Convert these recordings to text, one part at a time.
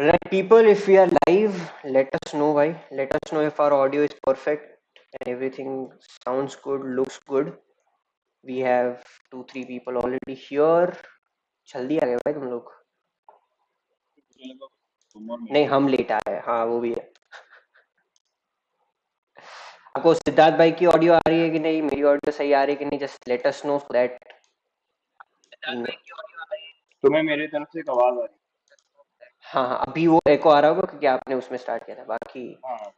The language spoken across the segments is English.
Right, people, if we are live, let us know why. Let us know if our audio is perfect and everything sounds good, looks good. We have 2-3 people already here. जल्दी आ गए भाई तुम लोग. नहीं, हम late आए. हाँ, वो भी है. आपको सिद्धार्थ भाई की ऑडियो आ रही है कि नहीं, मेरी ऑडियो सही आ रही है कि नहीं, just let us know that. तुम्हें मेरी तरफ से एक आवाज आ रही हाँ हाँ, अभी वो एको आ रहा होगा क्योंकि आपने उसमें स्टार्ट किया था. बाकी है? हाँ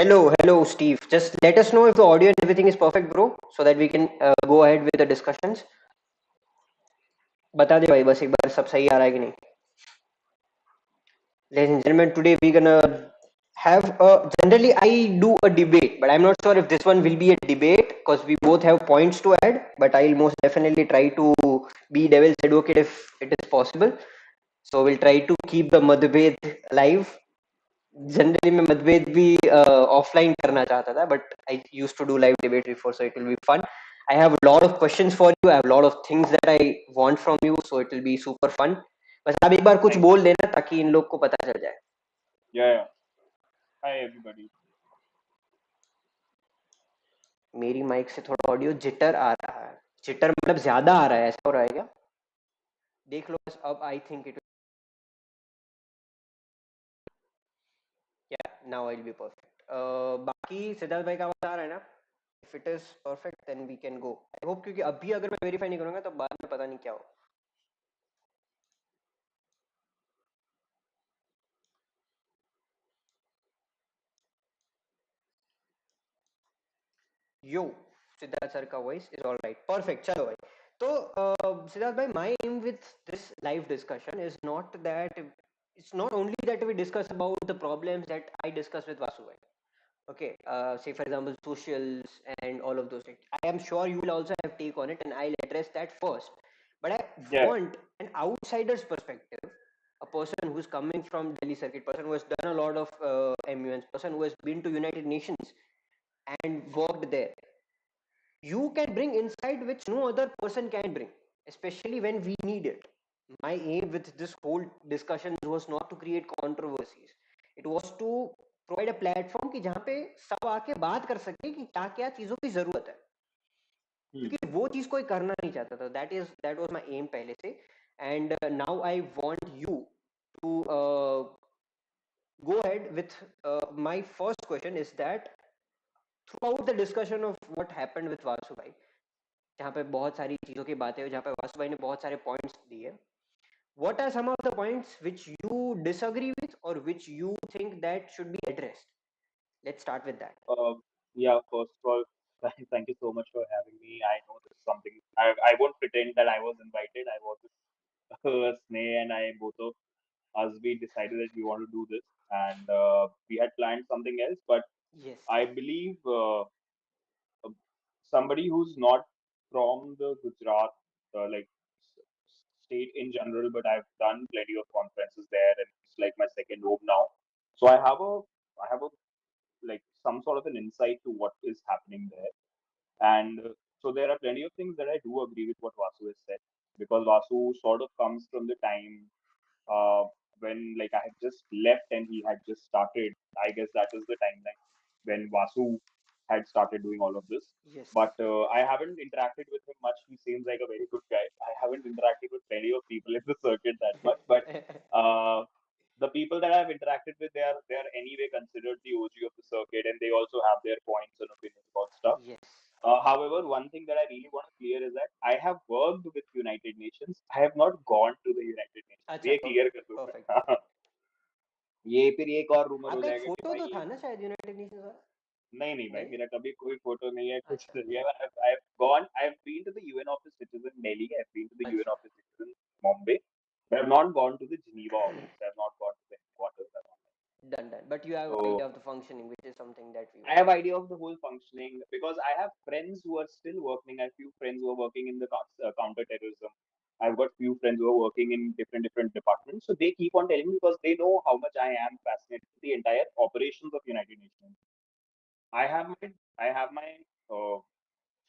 hello Steve, just let us know if the audio and everything is perfect bro, so that we can go ahead with the discussions. बता दे भाई बस एक बार सब सही आ रहा है कि नहीं. Ladies and gentlemen, today we're gonna have a, generally I do a debate, but I'm not sure if this one will be a debate because we both have points to add, but I'll most definitely try to be devil's advocate if it is possible. So we'll try to keep the Madhved alive. Generally मैं मतभेद भी offline करना चाहता था, but I used to do live debate before, so it will be fun. I have lot of questions for you, I have lot of things that I want from you, so it will be super fun. बस आप एक बार कुछ Thank बोल देना ताकि इन लोग को पता चल जाए. yeah. Hi everybody. मेरी माइक से थोड़ा ऑडियो जिटर आ रहा है. जिटर मतलब ज्यादा आ रहा है, ऐसा हो रहा है क्या? देख लो बस. अब आई थिंक इट, या now I will be perfect. बाकी सिद्धार्थ भाई का आवाज आ रहा है ना? If it is perfect then we can go, I hope, क्योंकि अभी अगर मैं वेरीफाई नहीं करूंगा तो बाद में पता नहीं क्या हो. यो, सिद्धार्थ सर का voice is all right, perfect. चलो भाई. तो सिद्धार्थ भाई, my aim with this live discussion is not that, it's not only that we discuss about the problems that I discuss with Vasu bhai. Okay, say for example socials and all of those things. I am sure you will also have take on it and I'll address that first. But I Yeah. want an outsider's perspective, a person who's coming from Delhi circuit, person who has done a lot of MUNs, person who has been to United Nations and worked there. You can bring insight which no other person can bring, especially when we need it. My aim with this whole discussion was not to create controversies. It was to provide a platform कि जहाँ पे सब आके बात कर सके कि क्या क्या चीजों की जरूरत है, क्योंकि वो चीज कोई करना नहीं चाहता था. दैट वाज माय एम पहले से. And now I want you to go ahead with my first question is that throughout the discussion of what happened with Vasu bhai, जहाँ पे बहुत सारी चीज़ों की बातें हुई, जहाँ पे वासु भाई ने बहुत सारे पॉइंट्स दिए. What are some of the points which you disagree with or which you think that should be addressed? Let's start with that. Yeah. First of all, thank you so much for having me. I know this is something. I won't pretend that I was invited. I was Sneh and I both of us we decided that we want to do this, and we had planned something else. But Yes. I believe uh, somebody who's not from the Gujarat like state in general, but I've done plenty of conferences there, and it's like my second home now. So I have a like some sort of an insight to what is happening there. And so there are plenty of things that I do agree with what Vasu has said, because Vasu sort of comes from the time uh, when like I had just left and he had just started. I guess that is the timeline when Vasu had started doing all of this. Yes. But I haven't interacted with him much. He seems like a very good guy. I haven't interacted with plenty of people in the circuit that much, but uh, the people that I've interacted with, they are anyway considered the OG of the circuit, and they also have their points and opinions about stuff. Yes. However, one thing that I really want to clear is that I have worked with United Nations. I have not gone to the United Nations. अच्छा, ये clear कर दूं perfect. मैं. ये फिर एक और rumour हो आपका एक जाएगा कि फोटो तो भाई था ना शायद यूनाइटेड नेशंस वाला? नहीं नहीं भाई नहीं. मेरा कभी कोई फोटो नहीं है कुछ अच्छा. नहीं है. I've gone. I've been to the UN office, which is in Delhi. I've been to the UN अच्छा. office, which is in Mumbai. But I've not gone to the Geneva office. I've not gone to the headquarters. Done. But you have So idea of the functioning, which is something that we I want. have idea of the whole functioning because I have friends who are still working. I have few friends who are working in the counter-terrorism. I've got few friends who are working in different departments. So they keep on telling me because they know how much I am fascinated with the entire operations of United Nations. I have my I have my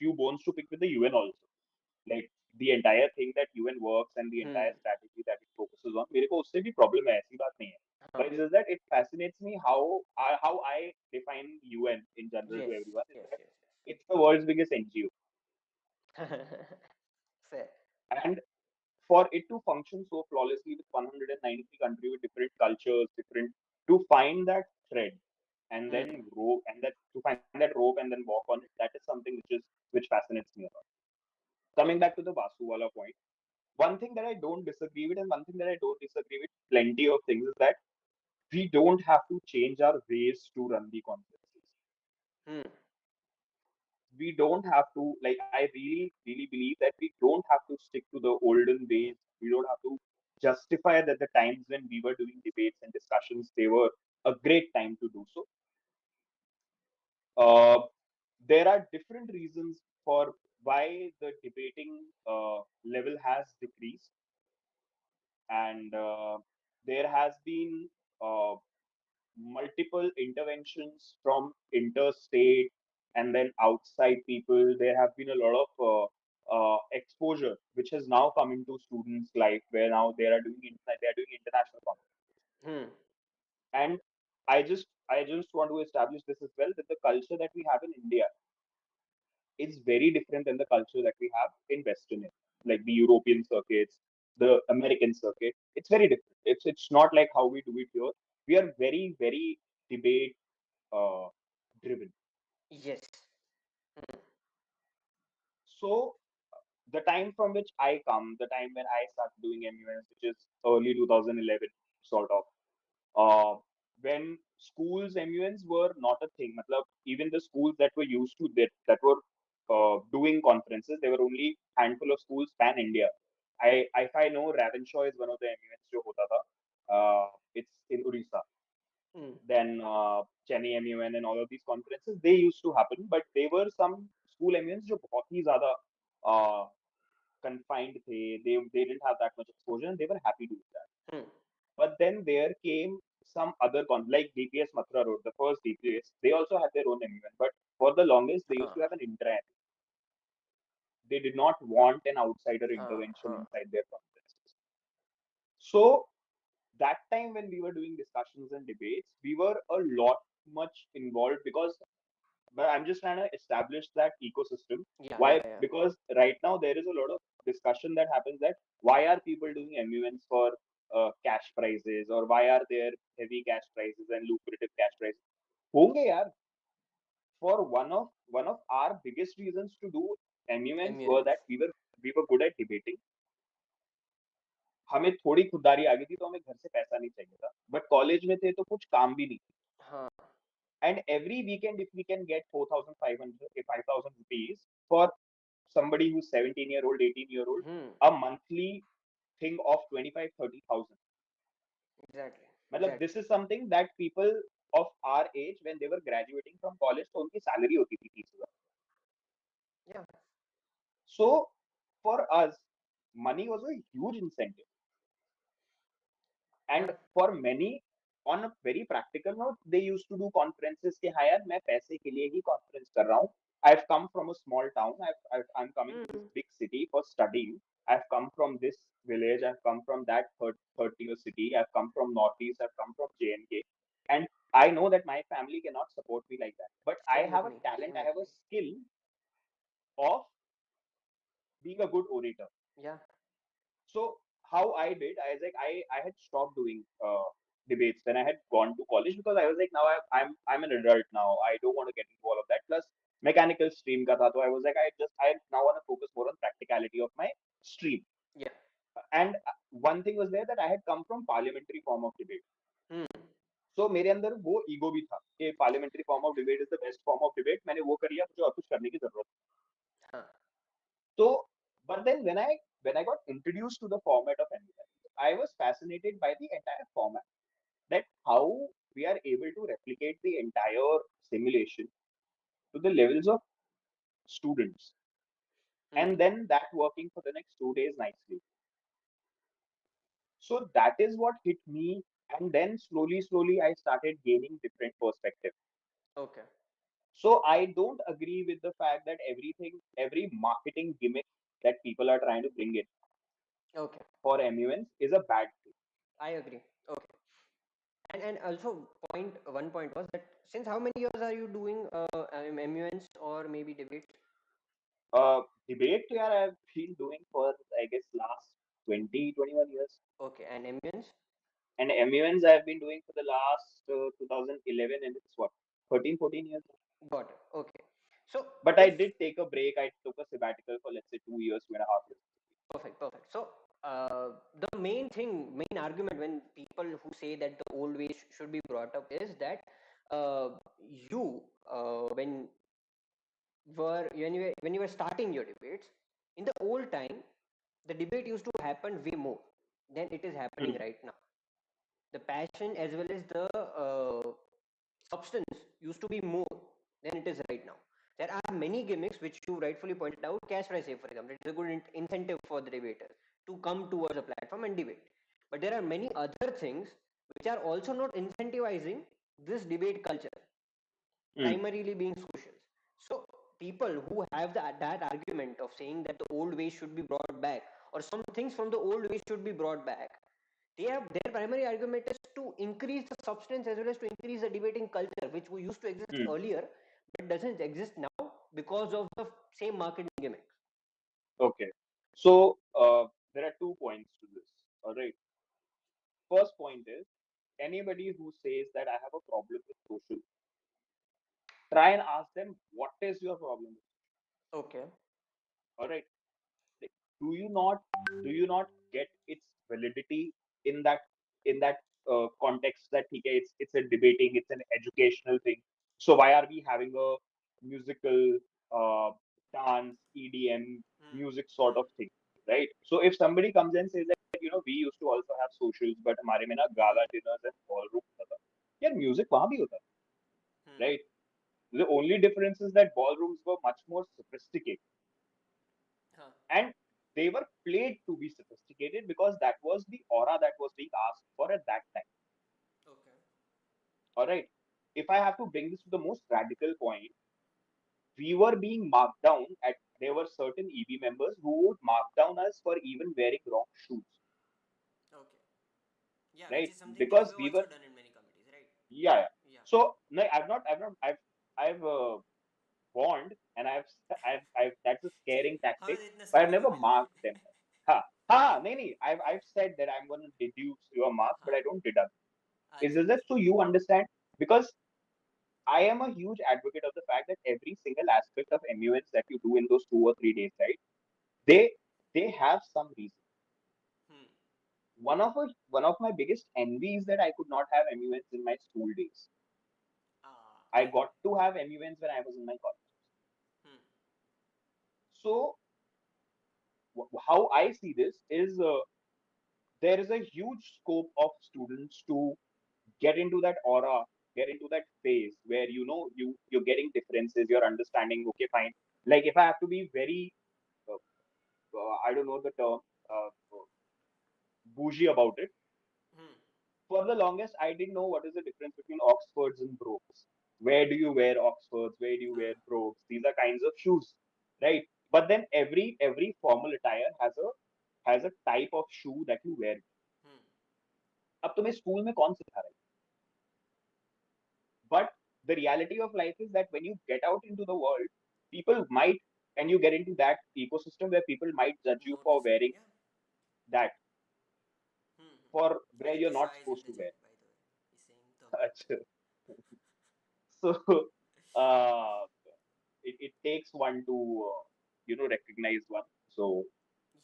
few bones to pick with the UN also. Like the entire thing that UN works and the Hmm. entire strategy that it focuses on, मेरे को उससे भी problem है, ऐसी बात नहीं है. Huh. But it's just that it fascinates me how I define UN in general Yes. to everyone is Yes. that Yes. it's the world's biggest NGO, Yes. Fair. and for it to function so flawlessly with 193 countries with different cultures, different to find that thread and Hmm. then rope and that to find that rope and then walk on it, that is something which fascinates me a lot. Coming Okay. back to the Vasuwala point, one thing that I don't disagree with, and one thing that I don't disagree with plenty of things is that we don't have to change our ways to run the conferences. Hmm. We don't have to, like, I really believe that we don't have to stick to the olden ways. We don't have to justify that the times when we were doing debates and discussions, they were a great time to do so. Uh, there are different reasons for why the debating level has decreased, and there has been uh, multiple interventions from interstate and then outside people. There have been a lot of exposure which has now come into students' life, where now they are doing international conferences. Hmm. And I just want to establish this as well, that the culture that we have in India is very different than the culture that we have in Western India, like the European circuits, the American circuit. It's very different. It's not like how we do it here. We are very debate uh, driven. Yes. Hmm. So the time from which I come, the time when I started doing MUNs, which is early 2011, sort of, when schools MUNs were not a thing. Matlab, even the schools that were used to that were doing conferences, there were only handful of schools pan India. If I know, Ravenshaw is one of the MUNs जो होता था. It's in Odisha. Hmm. Then Chennai MUN and all of these conferences, they used to happen, but they were some school MUNs जो बहुत ही ज़्यादा uh, confined थे. They didn't have that much exposure and they were happy doing that. Hmm. But then there came some other like DPS Mathura Road, the first DPS. They also had their own MUN, but for the longest they used to Huh. have an intra. They did not want an outsider Huh. intervention Huh. inside their conferences. So that time when we were doing discussions and debates, we were a lot much involved because, but I'm just trying to establish that ecosystem. Yeah. Yeah. Why? Yeah. Because right now there is a lot of discussion that happens that why are people doing MUNs for cash prizes, or why are there heavy cash prizes and lucrative cash prizes? होंगे यार. For one of our biggest reasons to do MUNs were Immunence. that we were good at debating. हमें थोड़ी खुददारी आ गई थी, तो हमें घर से पैसा नहीं चाहिए था, बट कॉलेज में थे तो कुछ काम भी नहीं. Huh. And every weekend, if we can get 4,500, 5,000 rupees for somebody who's 17-year-old, 18-year-old, Hmm. a monthly thing of 25, 30,000. Exactly. Matlab, Exactly. this is something that people of our age, when they were graduating from college, तो उनकी salary होती थी 30,000. Yeah. So for us, money was a huge incentive. Yeah. And for many, on a very practical note, they used to do conferences कि हाँ यार मैं पैसे के लिए ही conference कर रहा हूँ. I've come from a small town. I'm coming to this Hmm. big city for studying. I've come from this village. I've come from that third tier city. I've come from Northeast. I've come from JNK. And I know that my family cannot support me like that. But I Same with have a me. talent. Same I with have a me. skill of being a good orator. Yeah. So how I did, I was like, I had stopped doing debates when I had gone to college, because I was like, now I'm an adult now. I don't want to get into all of that. Plus mechanical stream ka tha, so I was like, I now want to focus more on practicality of my stream. Yeah. And one thing was there, that I had come from parliamentary form of debate. Hmm. So मेरे अंदर वो ego भी था कि parliamentary form of debate is the best form of debate. मैंने वो कर लिया, मुझे और कुछ करने की जरूरत. Huh. So, but then when I got introduced to the format of NVIDIA, I was fascinated by the entire format. That how we are able to replicate the entire simulation to the levels of students, Hmm. and then that working for the next 2 days nicely. So that is what hit me, and then slowly I started gaining different perspective. Okay. So I don't agree with the fact that every marketing gimmick that people are trying to bring in Okay, for MUNs is a bad thing. I agree. Okay. And also one point was that since how many years are you doing MUNs or maybe debates? Debate, yeah, I've been doing for, I guess, last 20, 21 years. Okay, and MUNs? And MUNs I've been doing for the last 2011, and it's what, 13, 14 years. Got it. Okay. So But I if did take a break. I took a sabbatical for, let's say, 2 years, 2.5 years. perfect, perfect. So the main argument when people who say that the old ways should be brought up is that you when you were starting your debates in the old time, the debate used to happen way more than it is happening Hmm. right now. The passion as well as the substance used to be more than it is right now. There are many gimmicks which you rightfully pointed out. Cash prize, say for example, it is a good incentive for the debaters to come towards a platform and debate. But there are many other things which are also not incentivizing this debate culture, Hmm. primarily being socials. So people who have that argument of saying that the old ways should be brought back or some things from the old ways should be brought back, their primary argument is to increase the substance as well as to increase the debating culture which we used to exist Hmm. earlier but doesn't exist now because of the same marketing gimmick. Okay. So there are 2 points to this. All right. First point is, anybody who says that I have a problem with social, try and ask them, what is your problem? Okay. All right. Like, do you not get its validity in that context that okay, it's a debating, it's an educational thing. So why are we having a musical uh, dance EDM Hmm. music sort Hmm. of thing, right? So if somebody comes and says that we used to also have socials, but हमारे में ना Hmm. gala dinners and ballroom होता था. यार music वहाँ भी होता था, Hmm. right? The only difference is that ballrooms were much more sophisticated, Huh. and they were played to be sophisticated because that was the aura that was being asked for at that time. Okay. All right. If I have to bring this to the most radical point, we were being marked down at there were certain EB members who would mark down us for even wearing wrong shoes, Okay. Yeah, which right? is something that you Because have we were, also done in many committees, right? yeah, yeah. Yeah. So no, I've warned, and I've that's a scaring हाँ tactic, इतना but I've scary never मत बनो. marked them. Ha ha, no, no. I've said that I'm going to deduce your marks, but हाँ. I don't deduct. Is अच्छा that अच्छा. so you understand? Because I am a huge advocate of the fact that every single aspect of MUNs that you do in those 2 or 3 days, right? They they have some reason. Hmm. One of my biggest envy is that I could not have MUNs in my school days. Ah, I okay. got to have MUNs when I was in my college. Hmm. So how I see this is there is a huge scope of students to get into that aura, get into that phase where you're getting differences, you're understanding. Okay, fine. Like if I have to be very, I don't know the term, uh, bougie about it. Hmm. For the longest, I didn't know what is the difference between Oxfords and Brogues. Where do you wear Oxfords? Where do you wear Ah. Brogues? These are kinds of shoes, right? But then every formal attire has a type of shoe that you wear. Hmm. अब तुम्हें school में कौन सिखा रहा है? But the reality of life is that when you get out into the world, people might, and you get into that ecosystem where people might judge you for Notice it. wearing Yeah. that, Hmm. Hmm. for where you're Aditya not is in supposed the to chat, wear. by the way. He's saying topic. So uh, it takes one to recognize one. So,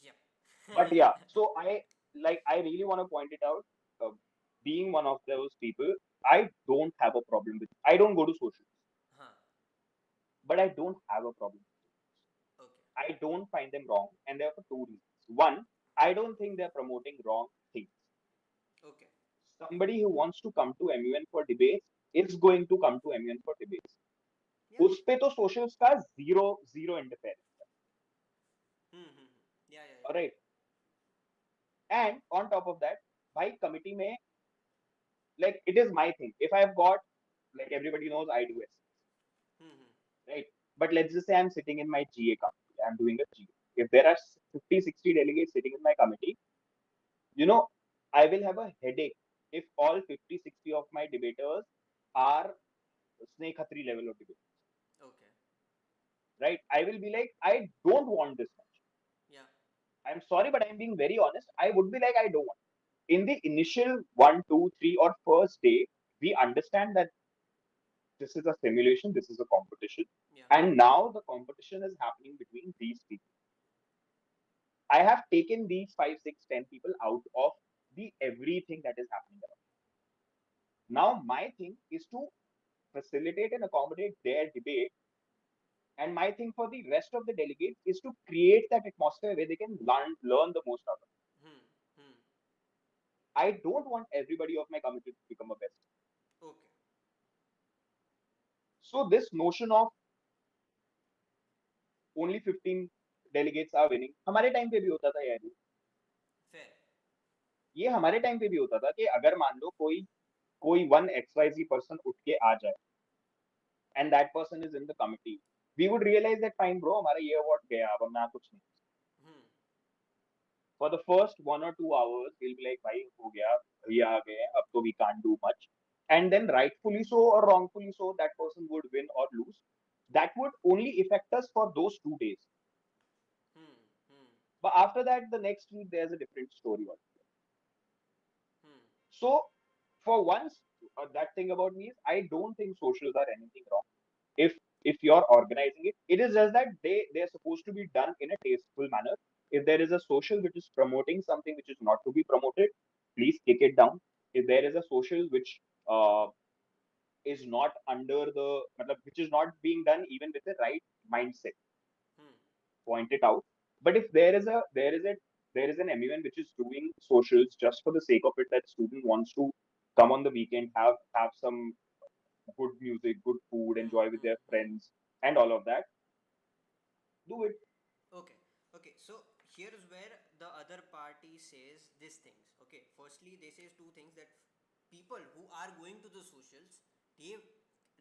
Yep. but yeah, so I really want to point it out. Being one of those people, I don't have a problem with. I don't go to socials, Huh. but I don't have a problem. Okay. I don't find them wrong, and there are for two reasons. One, I don't think they're promoting wrong things. Okay. Somebody who wants to come to MUN for debates is going to come to MUN for debates. Yeah. उस पे तो socials का zero zero interference. Hmm. Hmm. Hmm. Yeah. Yeah. All Yeah. right, and on top of that, by committee में, like it is my thing. If I've got, like everybody knows, I do essays, Hmm. Hmm. right? But let's just say I'm sitting in my GA committee. I'm doing a GA. If there are 50, 60 delegates sitting in my committee, you know, I will have a headache if all 50, 60 of my debaters are Sneh Khatri level of debate, Okay. right? I will be like, I don't want this much. Yeah. I'm sorry, but I'm being very honest. I would be like, I don't want. In the initial one, two, three, or first day, we understand that this is a simulation, this is a competition, Yeah. and now the competition is happening between these people. I have taken these 5, 6, 10 people out of the everything that is happening around. Now, my thing is to facilitate and accommodate their debate. And my thing for the rest of the delegates is to create that atmosphere where they can learn the most out of it. Hmm. Hmm. I don't want everybody of my committee to become a best. Okay. So this notion of only 15 delegates are winning, हमारे time पे भी होता था यार. Fair. ये हमारे time पे भी होता था कि अगर मान लो कोई कोई वन XYZ पर्सन उठ के आ जाए and that person is in the committee, we would realize that fine bro, हमारा ये अवार्ड गया, अब मैं कुछ नहीं. Hmm. For the first 1 or 2 hours, he'll be like, भाई हो गया, भैया आ गए, अब तो we can't do much. And then rightfully so or wrongfully so, that person would win or lose. That would only affect us for those 2 days. Hmm. Hmm. But after that, the next week, there's a different story. Hmm. So, for once, that thing about me is I don't think socials are anything wrong. If if you're organizing it, it is just that they're supposed to be done in a tasteful manner. If there is a social which is promoting something which is not to be promoted, please kick it down. If there is a social which is not under the, which is not being done even with the right mindset, Hmm. point it out. But if there is an MUN which is doing socials just for the sake of it, that student wants to come on the weekend, have some good music, good food, Hmm. enjoy with Hmm. their Hmm. friends, and all of that, do it. Okay. Okay. So here's where the other party says these things. Okay. Firstly, they says two things that people who are going to the socials, they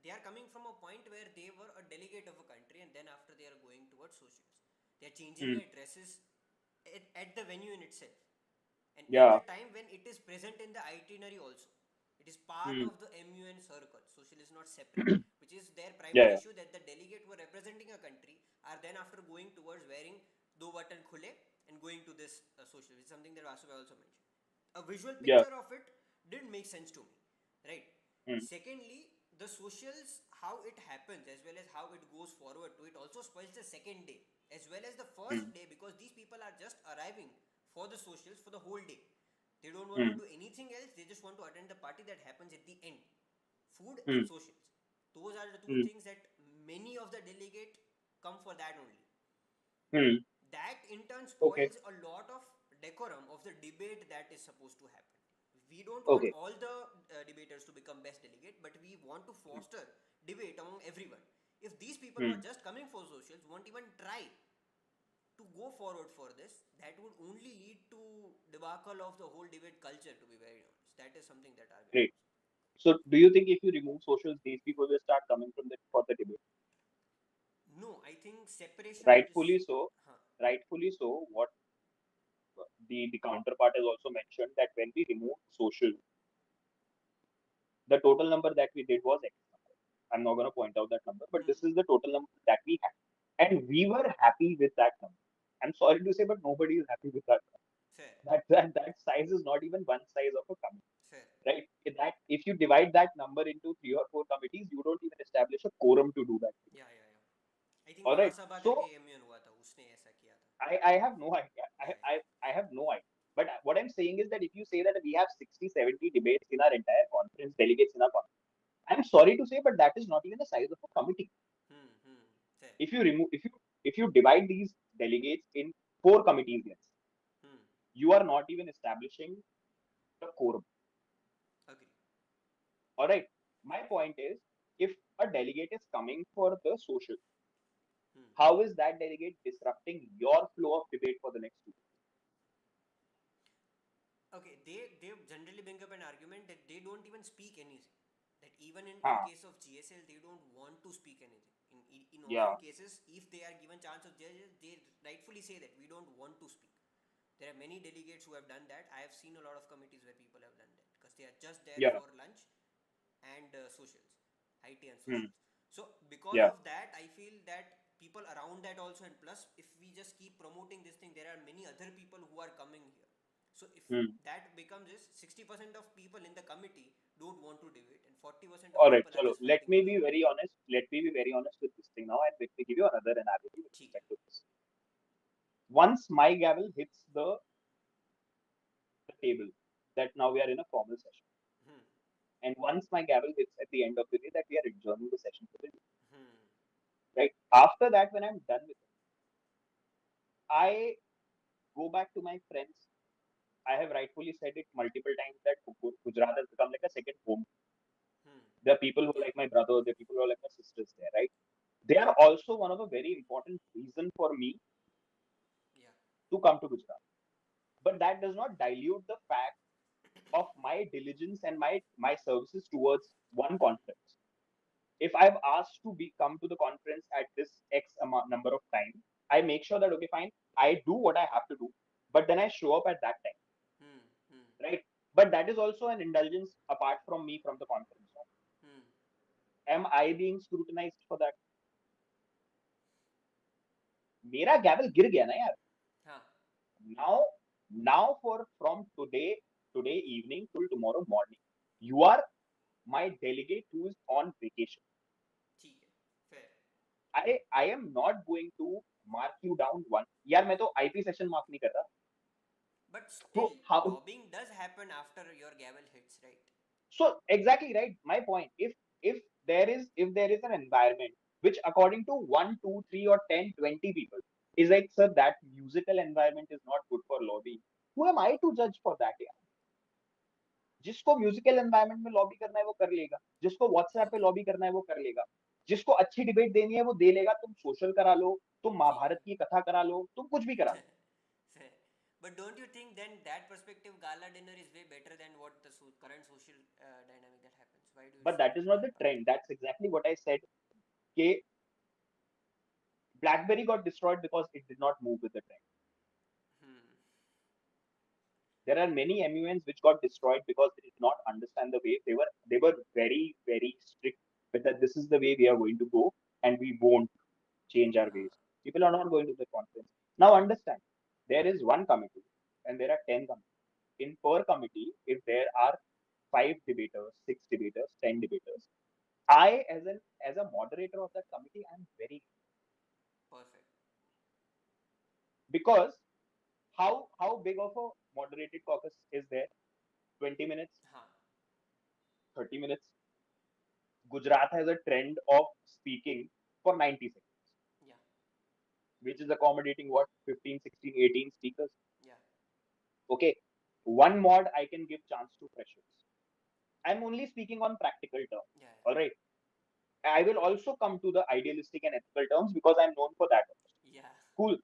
they are coming from a point where they were a delegate of a country, and then after they are going towards socials, they are changing Hmm. their dresses at the venue in itself, and at the Yeah. time when it is present in the itinerary also, it is part Hmm. of the MUN circle. Social is not separate, which is their Yeah. primary Yeah. issue, that the delegate who are representing a country are then after going towards wearing do button khule and going to this social, which is something that Vasu also mentioned. A visual Yeah. picture of it didn't make sense to me, right? Hmm. Secondly, the socials, how it happens as well as how it goes forward to it also spoils the second day as well as the Hmm. first day, because these people are just arriving for the socials for the whole day. They don't want to Hmm. do anything else, they just want to attend the party that happens at the end. Food and Hmm. socials, those are the two Hmm. things that many of the delegate come for that only. Hmm. That in turn Okay. spoils a lot of decorum of the debate that is supposed to happen. We don't want Okay. all the debaters to become best delegate, but we want to foster debate among everyone. If these people who are Hmm. just coming for socials won't even try to go forward for this, that would only lead to debacle of the whole debate culture, to be very honest. That is something that our view Great. is. So, do you think if you remove socials, these people will start coming from the for the debate? No, I think separation is. Rightfully so. Huh. Rightfully so. What the counterpart has also mentioned, that when we removed social, the total number that we did was X number. I'm not going to point out that number, but Hmm. this is the total number that we had. And we were happy with that number. I'm sorry to say, but nobody is happy with that number. Fair. That size is not even one size of a committee, Fair. right? If you divide that number into 3 or 4 committees, you don't even establish a quorum to do that. Yeah, yeah, yeah. I think All right. Mahasabha So करके MUN हुआ था, उसने ऐसा किया था. I have no idea. Yeah, I have no idea. But what I'm saying is that if you say that we have 60, 70 debates in our entire conference, delegates in our conference, I'm sorry to say, but that is not even the size of a committee. yeah. Fair. If you remove, if you divide these delegates in 4 committees, let's say, Hmm. you are not even establishing the quorum. Agree. All right. My point is, if a delegate is coming for the social, Hmm. how is that delegate disrupting your flow of debate for the next 2 days? Okay, they generally bring up an argument that they don't even speak anything. That even in Huh. case of GSL, they don't want to speak anything. In Yeah. often cases, if they are given chance of judges, they rightfully say that we don't want to speak. There are many delegates who have done that. I have seen a lot of committees where people have done that because they are just there Yeah. for lunch and socials, IT and Hmm. socials. So because Yeah. of that, I feel that people around that also, and plus, if we just keep promoting this thing, there are many other people who are coming here. So if Hmm. that becomes this, 60% of people in the committee don't want to debate, and 40% of All right. people are Chalo. just fighting for the vote. Let me be very honest with this thing now, and let me give you another analogy with ठीक है. respect to this. Once my gavel hits the table, that now we are in a formal session, Hmm. and once my gavel hits at the end of the day, that we are adjourning the session for the day. Hmm. Right. After that, when I'm done with it, I go back to my friends. I have rightfully said it multiple times that Gujarat has become like a second home. Hmm. There are people who are Yeah. like my brother, there are people who are like my sisters there, right? They Yeah. are also one of the very important reason for me Yeah. to come to Gujarat. But that does not dilute the fact of my diligence and my services towards one conference. If I've asked to be come to the conference at this X amount number of time, I make sure that okay, fine, I do what I have to do, but then I show up at that time, Hmm. Hmm. right? But that is also an indulgence apart from me from the conference. No? Hmm. Am I being scrutinized for that? मेरा gavel गिर गया ना यार. हाँ. Now, now for from today evening till tomorrow morning, you are my delegate who is on vacation. ठीक है. Fair. I am not going to mark you down one. यार मैं तो IP session mark नहीं कर रहा. But still, So how? lobbying does happen after your gavel hits, right? So exactly right. My point. If there is an environment which according to one, two, three, or 10, 20 people is like, sir, that musical environment is not good for lobbying. Who am I to judge for that? यार? जिसको musical environment में lobby करना है वो कर लेगा, जिसको WhatsApp पे Okay. लॉबी करना है वो कर लेगा, जिसको अच्छी डिबेट देनी है वो दे लेगा. तुम सोशल करा लो, तुम ठीक महाभारत की कथा करा लो, तुम कुछ भी करा लो. है. Fair. But don't you think then that perspective gala dinner is way better than what the current social dynamic that happens? Why do you But say that is not the that part? trend. That's exactly what I said. कि BlackBerry got destroyed because it did not move with the trend. Hmm. There are many MUNs which got destroyed because they did not understand the way. They were very very strict with that. This is the way we are going to go, and we won't change our हाँ. ways. People are not going to the conference. Now understand, there is one committee and there are 10 committees. In per committee, if there are 5 debaters, 6 debaters, 10 debaters, I as a moderator of that committee, I am very Perfect. because how big of a moderated caucus is there? 20 minutes, हाँ. 30 minutes. Gujarat has a trend of speaking for 90 seconds, Yeah. which is accommodating what 15, 16, 18 speakers. Yeah. Okay, one mod I can give chance to freshers. I'm only speaking on practical terms. Yeah. All right. I will also come to the idealistic and ethical terms because I'm known for that also. Yeah. Yeah. Cool.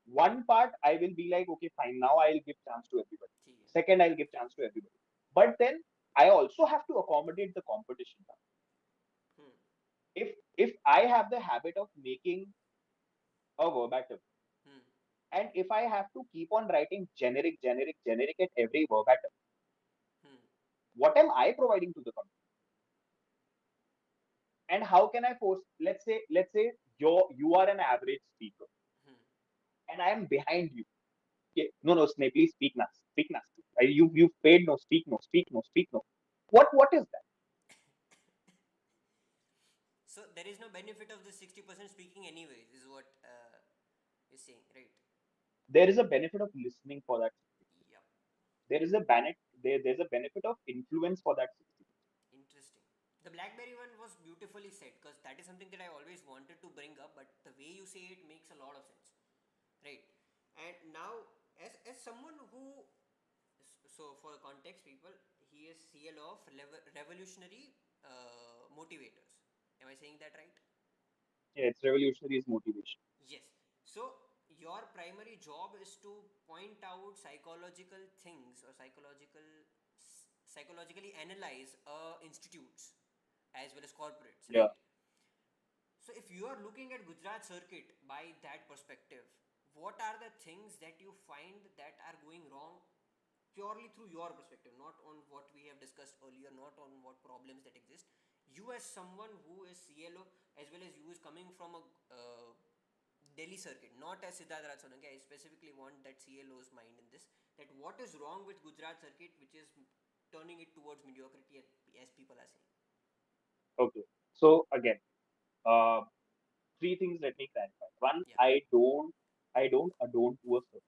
One part I will be like, okay, fine. Now I'll give chance to everybody. ठीक है. Second, I'll give chance to everybody. But then I also have to accommodate the competition. Hmm. If I have the habit of making a verbatim, Hmm. and if I have to keep on writing generic at every verbatim, Hmm. what am I providing to the company? And how can I force? Let's say you are an average speaker, Hmm. and I am behind you. Okay, no, Sneh, please speak now. You paid no, speak no, speak no, speak no. What is that? So there is no benefit of the 60% speaking anyway, is what you're saying, right? There is a benefit of listening for that. Yep. There is a benefit. There's a benefit of influence for that 60. Interesting. The BlackBerry one was beautifully said because that is something that I always wanted to bring up, but the way you say it makes a lot of sense, right? And now, as someone who, so for context, people, he is CL of revolutionary motivators. Am I saying that right? Yeah, it's revolutionary motivation. Yes. So your primary job is to point out psychological things or psychologically analyze institutes as well as corporates, Yeah, right? So if you are looking at Gujarat circuit by that perspective, what are the things that you find that are going wrong purely through your perspective, not on what we have discussed earlier, not on what problems that exist? You as someone who is CLO, as well as you is coming from a Delhi circuit, not as Siddharth Raj Solanki, I specifically want that CLO's mind in this, that what is wrong with Gujarat circuit which is turning it towards mediocrity as people are saying? Okay. So again, uh, three things let me clarify. One, Yeah. I don't adore to a circuit.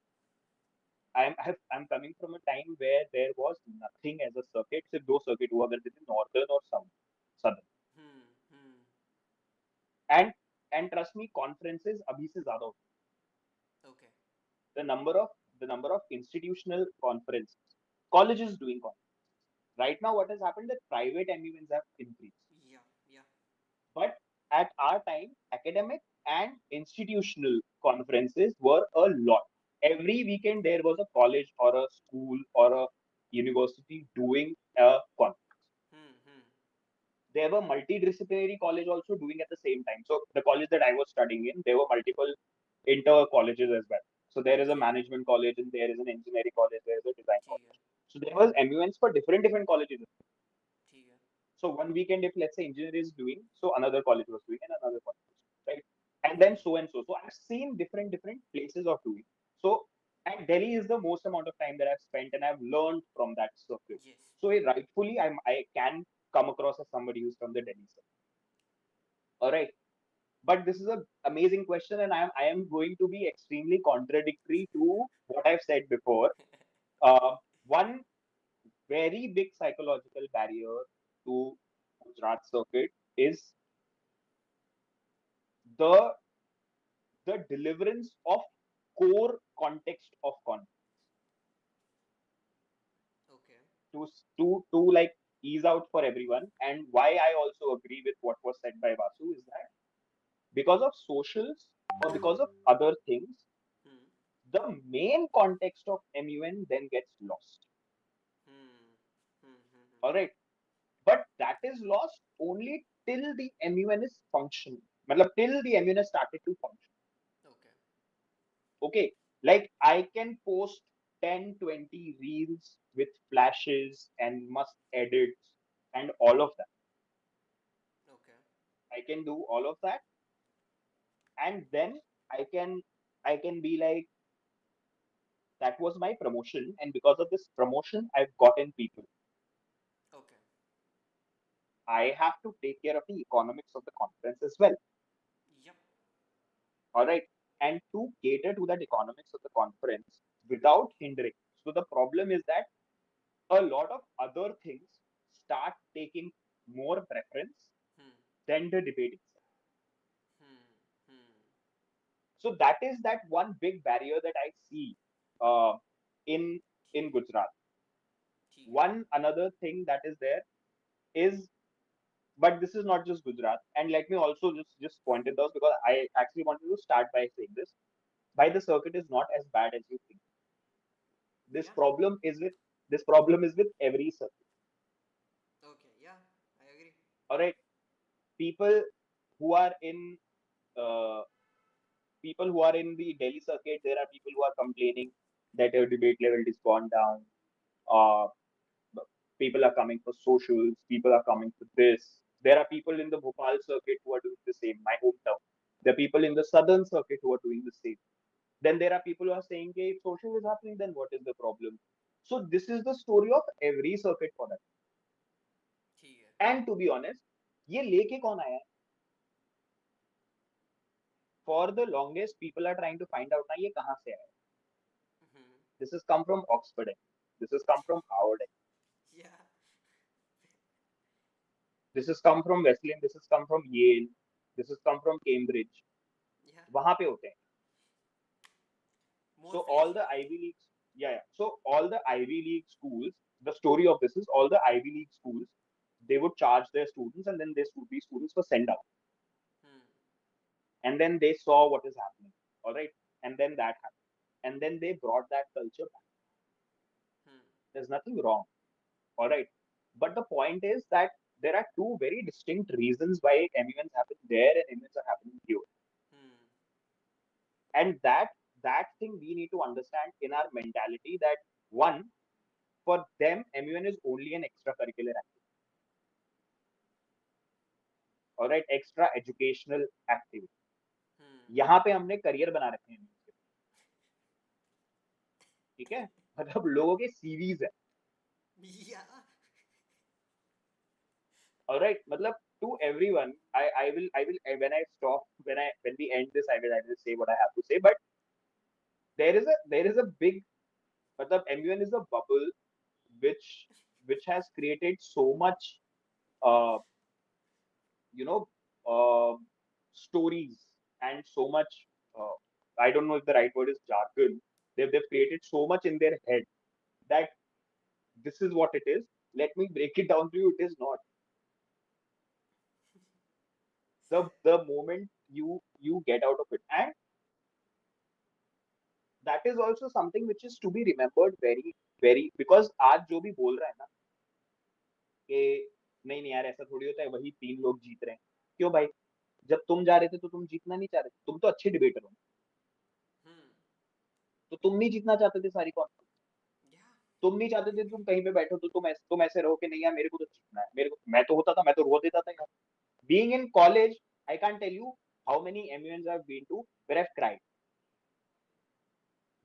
I'm coming from a time where there was nothing as a circuit. सिर्फ दो circuit हुआ करते थे, northern और southern. Hmm. Hmm. And and trust me, conferences अभी से ज़्यादा होते Okay. हैं. The number of institutional conferences, colleges doing conferences. Right now, what has happened that private MUNs have increased. Yeah. Yeah. But at our time, academic and institutional conferences were a lot. Every weekend, there was a college or a school or a university doing a conference. Hmm. Hmm. There were multidisciplinary college also doing at the same time. So the college that I was studying in, there were multiple inter colleges as well. So there is a ठीक है. management college and there is an engineering college, there is a design ठीक है. college. So there was MUNs for different colleges. ठीक है. So one weekend, if let's say engineer is doing, so another college was doing and another college was doing, right? And then Hmm. so and so. So I've seen different places of doing. So and Delhi is the most amount of time that I've spent and I've learned from that circuit. Yes. So rightfully, I can come across as somebody who's from the Delhi circuit. All right. But this is an amazing question, and I am going to be extremely contradictory to what I've said before. One very big psychological barrier to Gujarat circuit is the the deliverance of core context of content. Okay. To like ease out for everyone, and why I also agree with what was said by Vasu is that because of socials or because of other things, Hmm. the main context of MUN then gets lost. Hmm. Hmm. Hmm. Hmm. All right, but that is lost only till the MUN is functioning. Matlab, till the MUN has started to function. Okay. Okay, like I can post 10, 20 reels with flashes and must edits and all of that. Okay. I can do all of that, and then I can I can be like, that was my promotion, and because of this promotion I've gotten people. Okay. I have to take care of the economics of the conference as well. Yep. All right, and to cater to that economics of the conference without hindering. So the problem is that a lot of other things start taking more preference Hmm. than the debate itself. Hmm. Hmm. So that is that one big barrier that I see uh, in ठीक है. Gujarat. ठीक है. One another thing that is there is, but this is not just Gujarat. And let me also just point it out because I actually wanted to start by saying this. By the circuit is not as bad as you think. This Yeah. problem is with this problem is with every circuit. Okay. Yeah. I agree. All right, people who are in uh, people who are in the Delhi circuit, there are people who are complaining that your debate level is gone down. Uh, People are coming for socials. People are coming for this. There are people in the Bhopal circuit who are doing the same. My hometown. There are people in the southern circuit who are doing the same. Then there are people who are saying, "Hey, if social is happening, then what is the problem?" So this is the story of every circuit for that. ठीक है. And to be honest, ये लेके कौन आया है? For the longest, people are trying to find out ना ये कहाँ से आया. Hmm. This has come from Oxford. This has come from Howard. Yeah. This has come from Wesleyan. This has come from Yale. This has come from Cambridge. Yeah. वहां पे होते हैं. More So all flashy. the Ivy Leagues, yeah, yeah. So all the Ivy League schools, the story of this is all the Ivy League schools, they would charge their students, and then these students were sent out, Hmm. and then they saw what is happening. All right, and then that happened, and then they brought that culture back. Hmm. There's nothing wrong. All right, but the point is that there are two very distinct reasons why MUNs happen there and MUNs are happening here. Hmm. And that thing we need to understand in our mentality that one, for them, MUN is only an extracurricular activity. All right, extra educational activity. Hmm. यहाँ पे हमने career बना रखे हैं MUNs के, ठीक है, मतलब लोगों के सीवीज है. Yeah. All right, matlab to everyone, I will when we end this, I will say what I have to say. But there is a big, matlab MUN is a bubble which has created so much, uh, you know, uh, stories and so much. Uh, I don't know if the right word is jargon. They've created so much in their head that this is what it is. Let me break it down to you. It is not. Fair. The moment you get out of it, and that is also something which is to be remembered very very, because आज जो भी बोल रहा है ना कि नहीं नहीं यार ऐसा थोड़ी होता है, वही तीन लोग जीत रहे हैं. क्यों भाई? जब तुम जा रहे थे तो तुम जीतना नहीं चाह रहे थे, तुम तो अच्छे डिबेटर हो, Hmm. तो तुम नहीं जीतना चाहते थे सारी कॉन्फ्रेंस. Yeah. तुम नहीं चाहते थे तुम कहीं पे बैठो तो तुम ऐसे रहो कि नहीं यार मेरे को तो जीतना है, मेरे को, मैं तो होता था, मैं तो रो देता था यार. Being in college, I can't tell you how many MUNs I've been to where I've cried,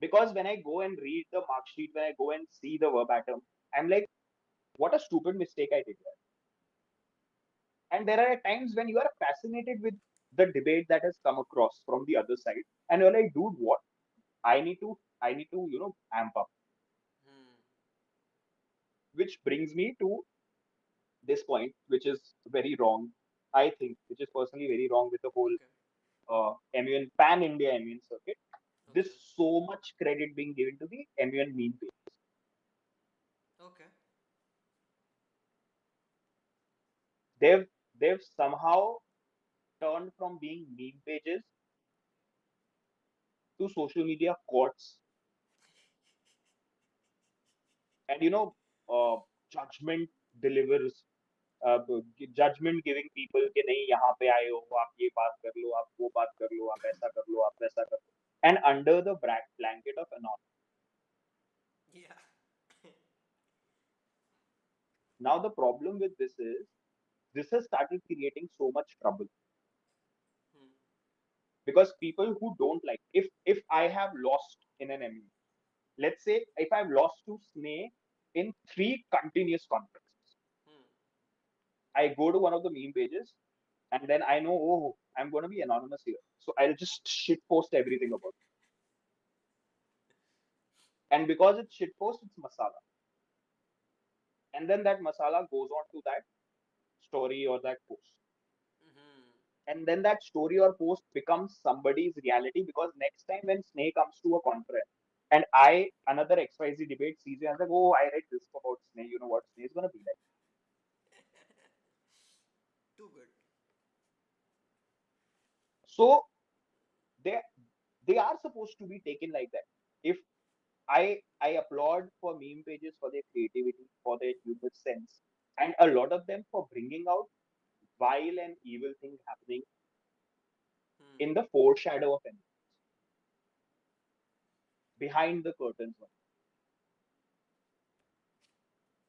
because when I go and read the mark sheet, when I go and see the verbatim, I'm like, what a stupid mistake I did here. And there are times when you are fascinated with the debate that has come across from the other side, and you're like, dude, what? I need to amp up. Hmm. Which brings me to this point, which is very wrong. I think, which is personally very wrong with the whole Okay. MUN pan India MUN circuit. Okay. This so much credit being given to the MUN meme pages. Okay. They've somehow turned from being meme pages to social media courts, and judgment delivers, judgment giving people के नहीं यहाँ पे आए हो, आप ये बात कर लो, आप वो बात कर लो, आप ऐसा कर लो, आप वैसा कर लो, and under the blanket of anonymity. Yeah. Now the problem with this is this has started creating so much trouble, Hmm. because people who don't like, if I have lost in an MU, let's say if I've lost to Sneh in 3 continuous conferences, Hmm. I go to one of the meme pages, and then I know, oh, I'm going to be anonymous here, so I'll just shit post everything about it. And because it's shit post, it's masala, and then that masala goes on to that story or that post, Hmm. and then that story or post becomes somebody's reality, because next time when Snake comes to a conference and another XYZ debate sees you and like, oh, I read this about Snake, you know what Snake is going to be like. Too good. So they they are supposed to be taken like that. If I applaud for meme pages for their creativity, for their humor sense, and a lot of them for bringing out vile and evil things happening Hmm. in the foreshadow of anything, behind the curtains.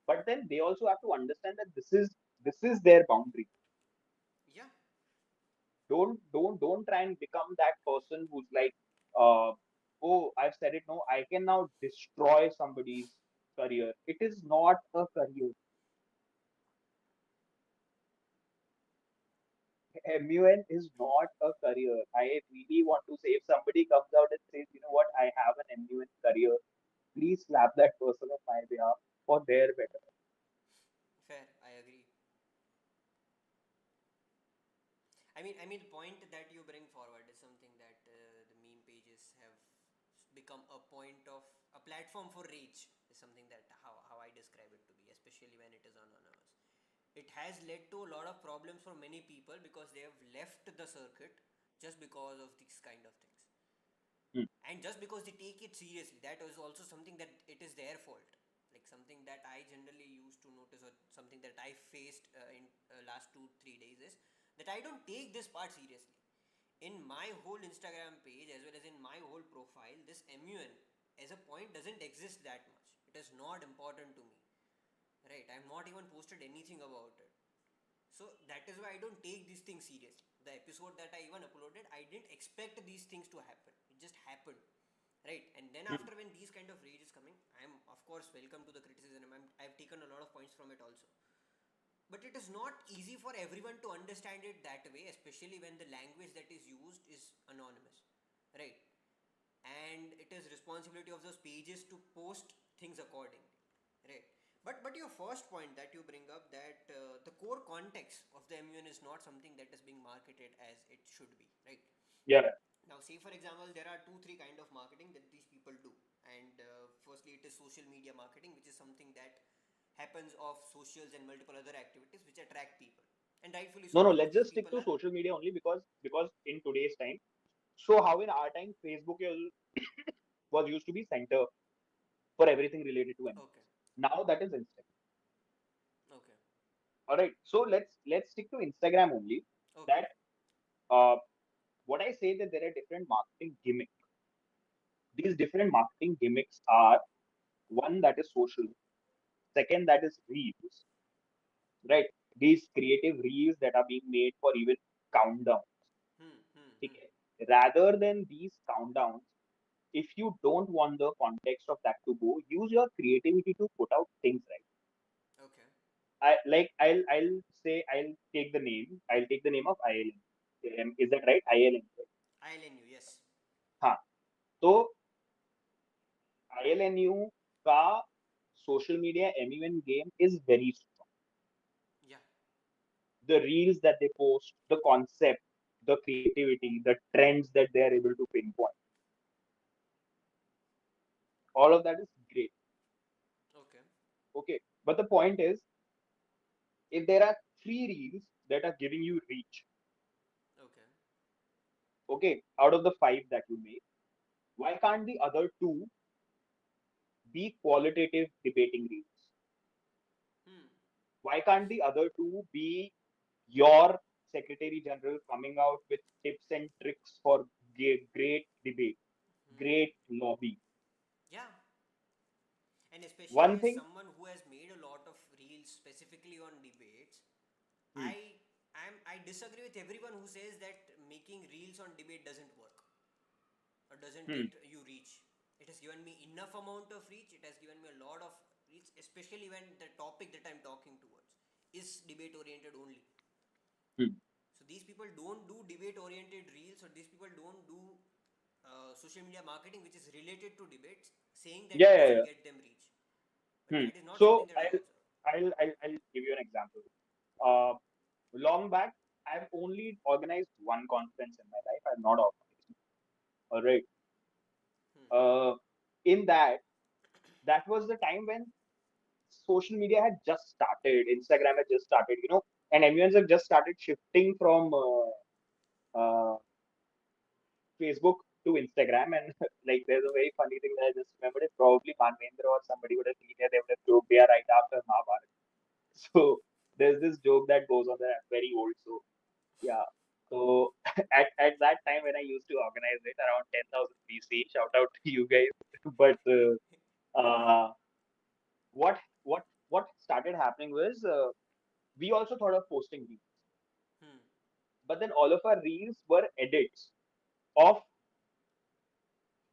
But then they also have to understand that this is their boundary. Yeah. Don't try and become that person who's like, oh, I've said it, no, I can now destroy somebody's career. It is not a career. MUN is not a career. I really want to say, if somebody comes out and says, you know what, I have an MUN career, please slap that person on my behalf for their better. Fair. I agree. The point that you bring forward is something that the meme pages have become a point of a platform for rage. Is something that how I describe it to be, especially when it is anonymous. It has led to a lot of problems for many people because they have left the circuit just because of these kind of things, Hmm. and just because they take it seriously. That is also something that it is their fault. like something that I generally used to notice, or something that I faced in last 2 3 days, is that I don't take this part seriously. In my whole Instagram page as well as in my whole profile, this MUN as a point doesn't exist that much. It is not important to me, right? I'm not even posted anything about it. So that is why I don't take these things seriously. The episode that I even uploaded, I didn't expect these things to happen. It just happened, right? And then Hmm. after, when these kind of rage is coming, I'm of course welcome to the criticism. I've taken a lot of points from it also. But it is not easy for everyone to understand it that way, especially when the language that is used is anonymous, right? And it is responsibility of those pages to post things accordingly, right? But your first point that you bring up, that the core context of the MUN is not something that is being marketed as it should be, right? Yeah. Now, say for example, there are two three kind of marketing that these people do. And firstly, it is social media marketing, which is something that happens of socials and multiple other activities which attract people, and rightfully No, so, no. because Let's these just stick people to are social media only because in today's time. So how in our time Facebook was used to be center for everything related to okay. MMOs. Now that is Instagram. Okay. All right. So let's stick to Instagram only. Okay. That uh, what I say that there are different marketing gimmicks. These different marketing gimmicks are one that is social, second that is reels, right? These creative reels that are being made for even countdowns. Hmm. Okay? Rather than these countdowns, if you don't want the context of that to go, use your creativity to put out things right. Okay. I'll say I'll take the name of ILN. Is that right? ILN. Right? ILNU, yes. हाँ. तो ILNU का social media MUN game is very strong. Yeah. The reels that they post, the concept, the creativity, the trends that they are able to pinpoint, all of that is great. Okay. Okay, but the point is, if there are three reels that are giving you reach, Okay. okay, out of the five that you make, why can't the other two be qualitative debating reels? Hmm. Why can't the other two be your Secretary General coming out with tips and tricks for great debate, Hmm. great lobby? Yeah. And especially One as thing, someone who has made a lot of reels specifically on debates, hmm, I disagree with everyone who says that making reels on debate doesn't work or doesn't hmm, get you reach. It has given me enough amount of reach. It has given me a lot of reach, especially when the topic that I'm talking towards is debate oriented only. hmm. So these people don't do debate oriented reels, or these people don't do social media marketing which is related to debates, saying that Yeah, it yeah, doesn't yeah. get them reach. But Hmm. that is not something So that I observe. I'll give you an example. Uh, Long back, I've only organized one conference in my life. I've not organized. All right. Hmm. Uh, in that was the time when social media had just started. Instagram had just started, and everyone's have just started shifting from Facebook to Instagram. And like, there's a very funny thing that I just remembered. It probably Manvendra or somebody would have seen it. They would have joked there right after Mahabharata. So there's this joke that goes on that I'm very old. So yeah. So at that time when I used to organize it around 10,000 BC, shout out to you guys. But uh, what started happening was we also thought of posting reels, Hmm. but then all of our reels were edits of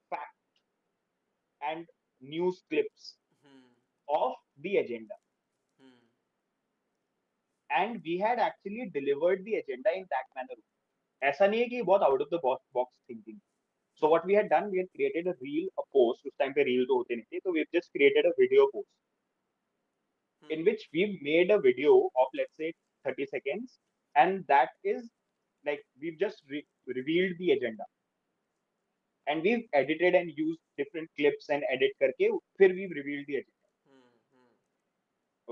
fact and news clips Hmm. of the agenda, Hmm. and we had actually delivered the agenda in that manner. ऐसा नहीं है कि बहुत out of the box thinking. So Hmm. what we had done, we had created a reel, a post. उस time पे reel तो होते नहीं थे, so we've just created a video post Hmm. in which we've made a video of, let's say, 30 seconds, and that is like we've just revealed the agenda, and we've edited and used different clips and edit करके फिर we've revealed the agenda. Hmm. Hmm.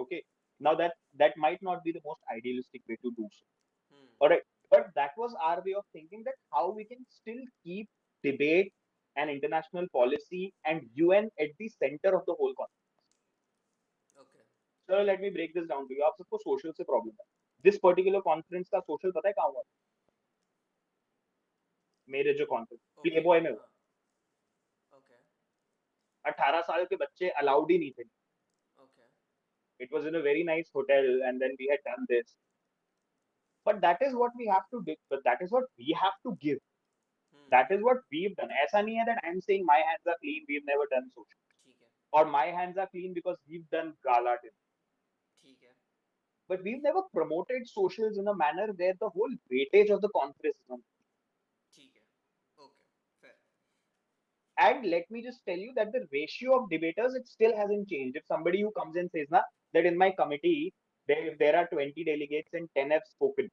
Okay, now that might not be the most idealistic way to do so. Hmm. All right, but that was our way of thinking, that how we can still keep debate and international policy and UN at the center of the whole concept. चलो let me break this down to you. आप सबको social से problem है. This particular conference का social पता है कहाँ हुआ? मेरे जो conference ओके Playboy में हुआ. हाँ ओके 18 साल के बच्चे allowed ही नहीं थे. Okay It was in a very nice hotel, and then we had done this. But that is what we have to do. But that is what we have to give. That is what we've done. ऐसा नहीं है that I'm saying my hands are clean. We've never done social. ठीक है Or my hands are clean because we've done gala dinner. ठीक है But we've never promoted socials in a manner where the whole weightage of the conference is on. ठीक है okay fair And let me just tell you that the ratio of debaters, it still hasn't changed. If somebody who comes and says na, that in my committee, there are 20 delegates and 10 have spoken.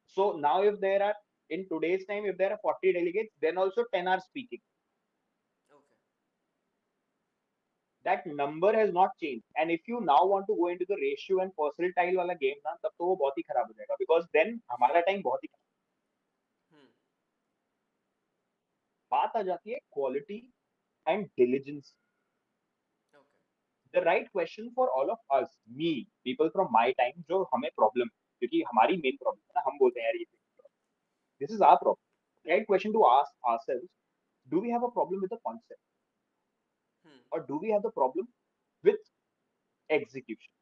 So now if there are, in today's time, if there are 40 delegates, then also 10 are speaking. okay That number has not changed. And if you now want to go into the ratio and percentile wala game na, तब तो वो बहुत ही खराब हो जाएगा. Because then हमारा time बहुत ही बात आ जाती है quality and diligence. okay The right question for all of us, me, people from my time, जो हमें problem, क्योंकि हमारी main problem है ना, हम बोलते हैं यार ये this is our problem. The right question to ask ourselves: do we have a problem with the concept, or do we have the problem with execution?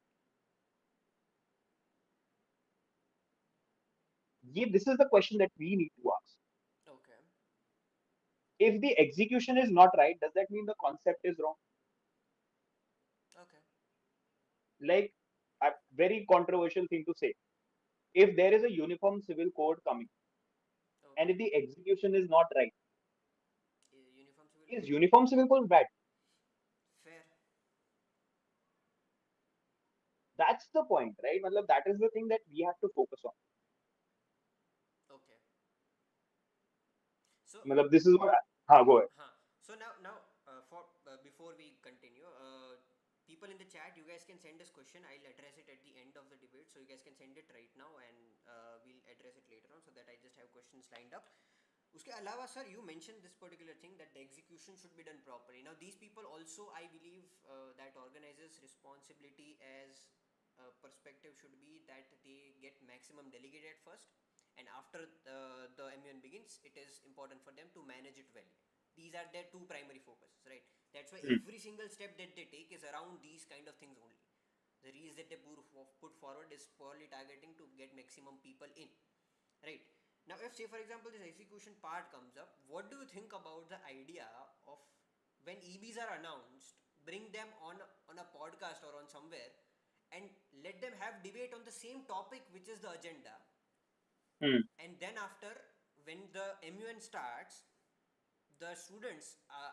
This is the question that we need to ask. okay If the execution is not right, does that mean the concept is wrong? okay Like a very controversial thing to say. If there is a uniform civil code coming, and okay if the execution is not right, uniform civil is code uniform civil code bad? fair That's the point, right? Matlab, that is the thing that we have to focus on. okay so Matlab, this is what. Go ahead. so now for before we continue people in the chat you guys can send us question. I'll address it at the end of the debate, so you guys can send it right now and we'll address it later on, so that I just have questions lined up. उसके अलावा sir you mentioned this particular thing that the execution should be done properly. Now these people also I believe that organizers responsibility as perspective should be that they get maximum delegate at first, and after the MUN begins it is important for them to manage it well. These are their two primary focuses, right? That's why every single step that they take is around these kind of things only. The reason that they put forward is purely targeting to get maximum people in, right? Now if say for example this execution part comes up, what do you think about the idea of when EBs are announced, bring them on a podcast or on somewhere and let them have debate on the same topic which is the agenda, and then after when the MUN starts, the students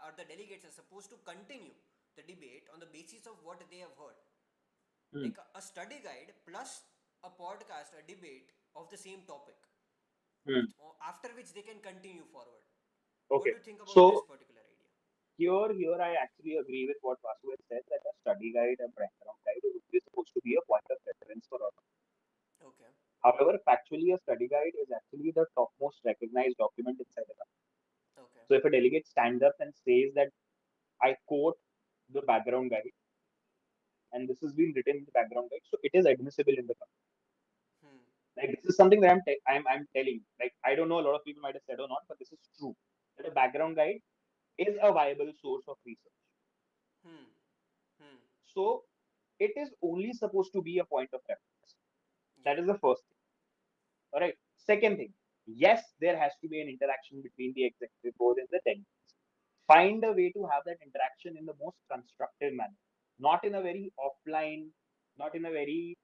or the delegates are supposed to continue the debate on the basis of what they have heard, like a study guide plus a podcast, a debate of the same topic, after which they can continue forward. What Okay. do you think about this So particular idea? here I actually agree with what Vasu has said, that a study guide and background guide is supposed to be a point of reference for all. Okay. However, factually, a study guide is actually the topmost recognized document inside the country. Okay. So if a delegate stands up and says that I quote the background guide, and this has been written in the background guide, so it is admissible in the country. Like this is something that I'm telling. Like I don't know, a lot of people might have said or not, but this is true. That a background guide is a viable source of research. So it is only supposed to be a point of reference. That is the first thing. All right. Second thing, yes, there has to be an interaction between the executive board and the delegates. Find a way to have that interaction in the most constructive manner, not in a very offline, not in a very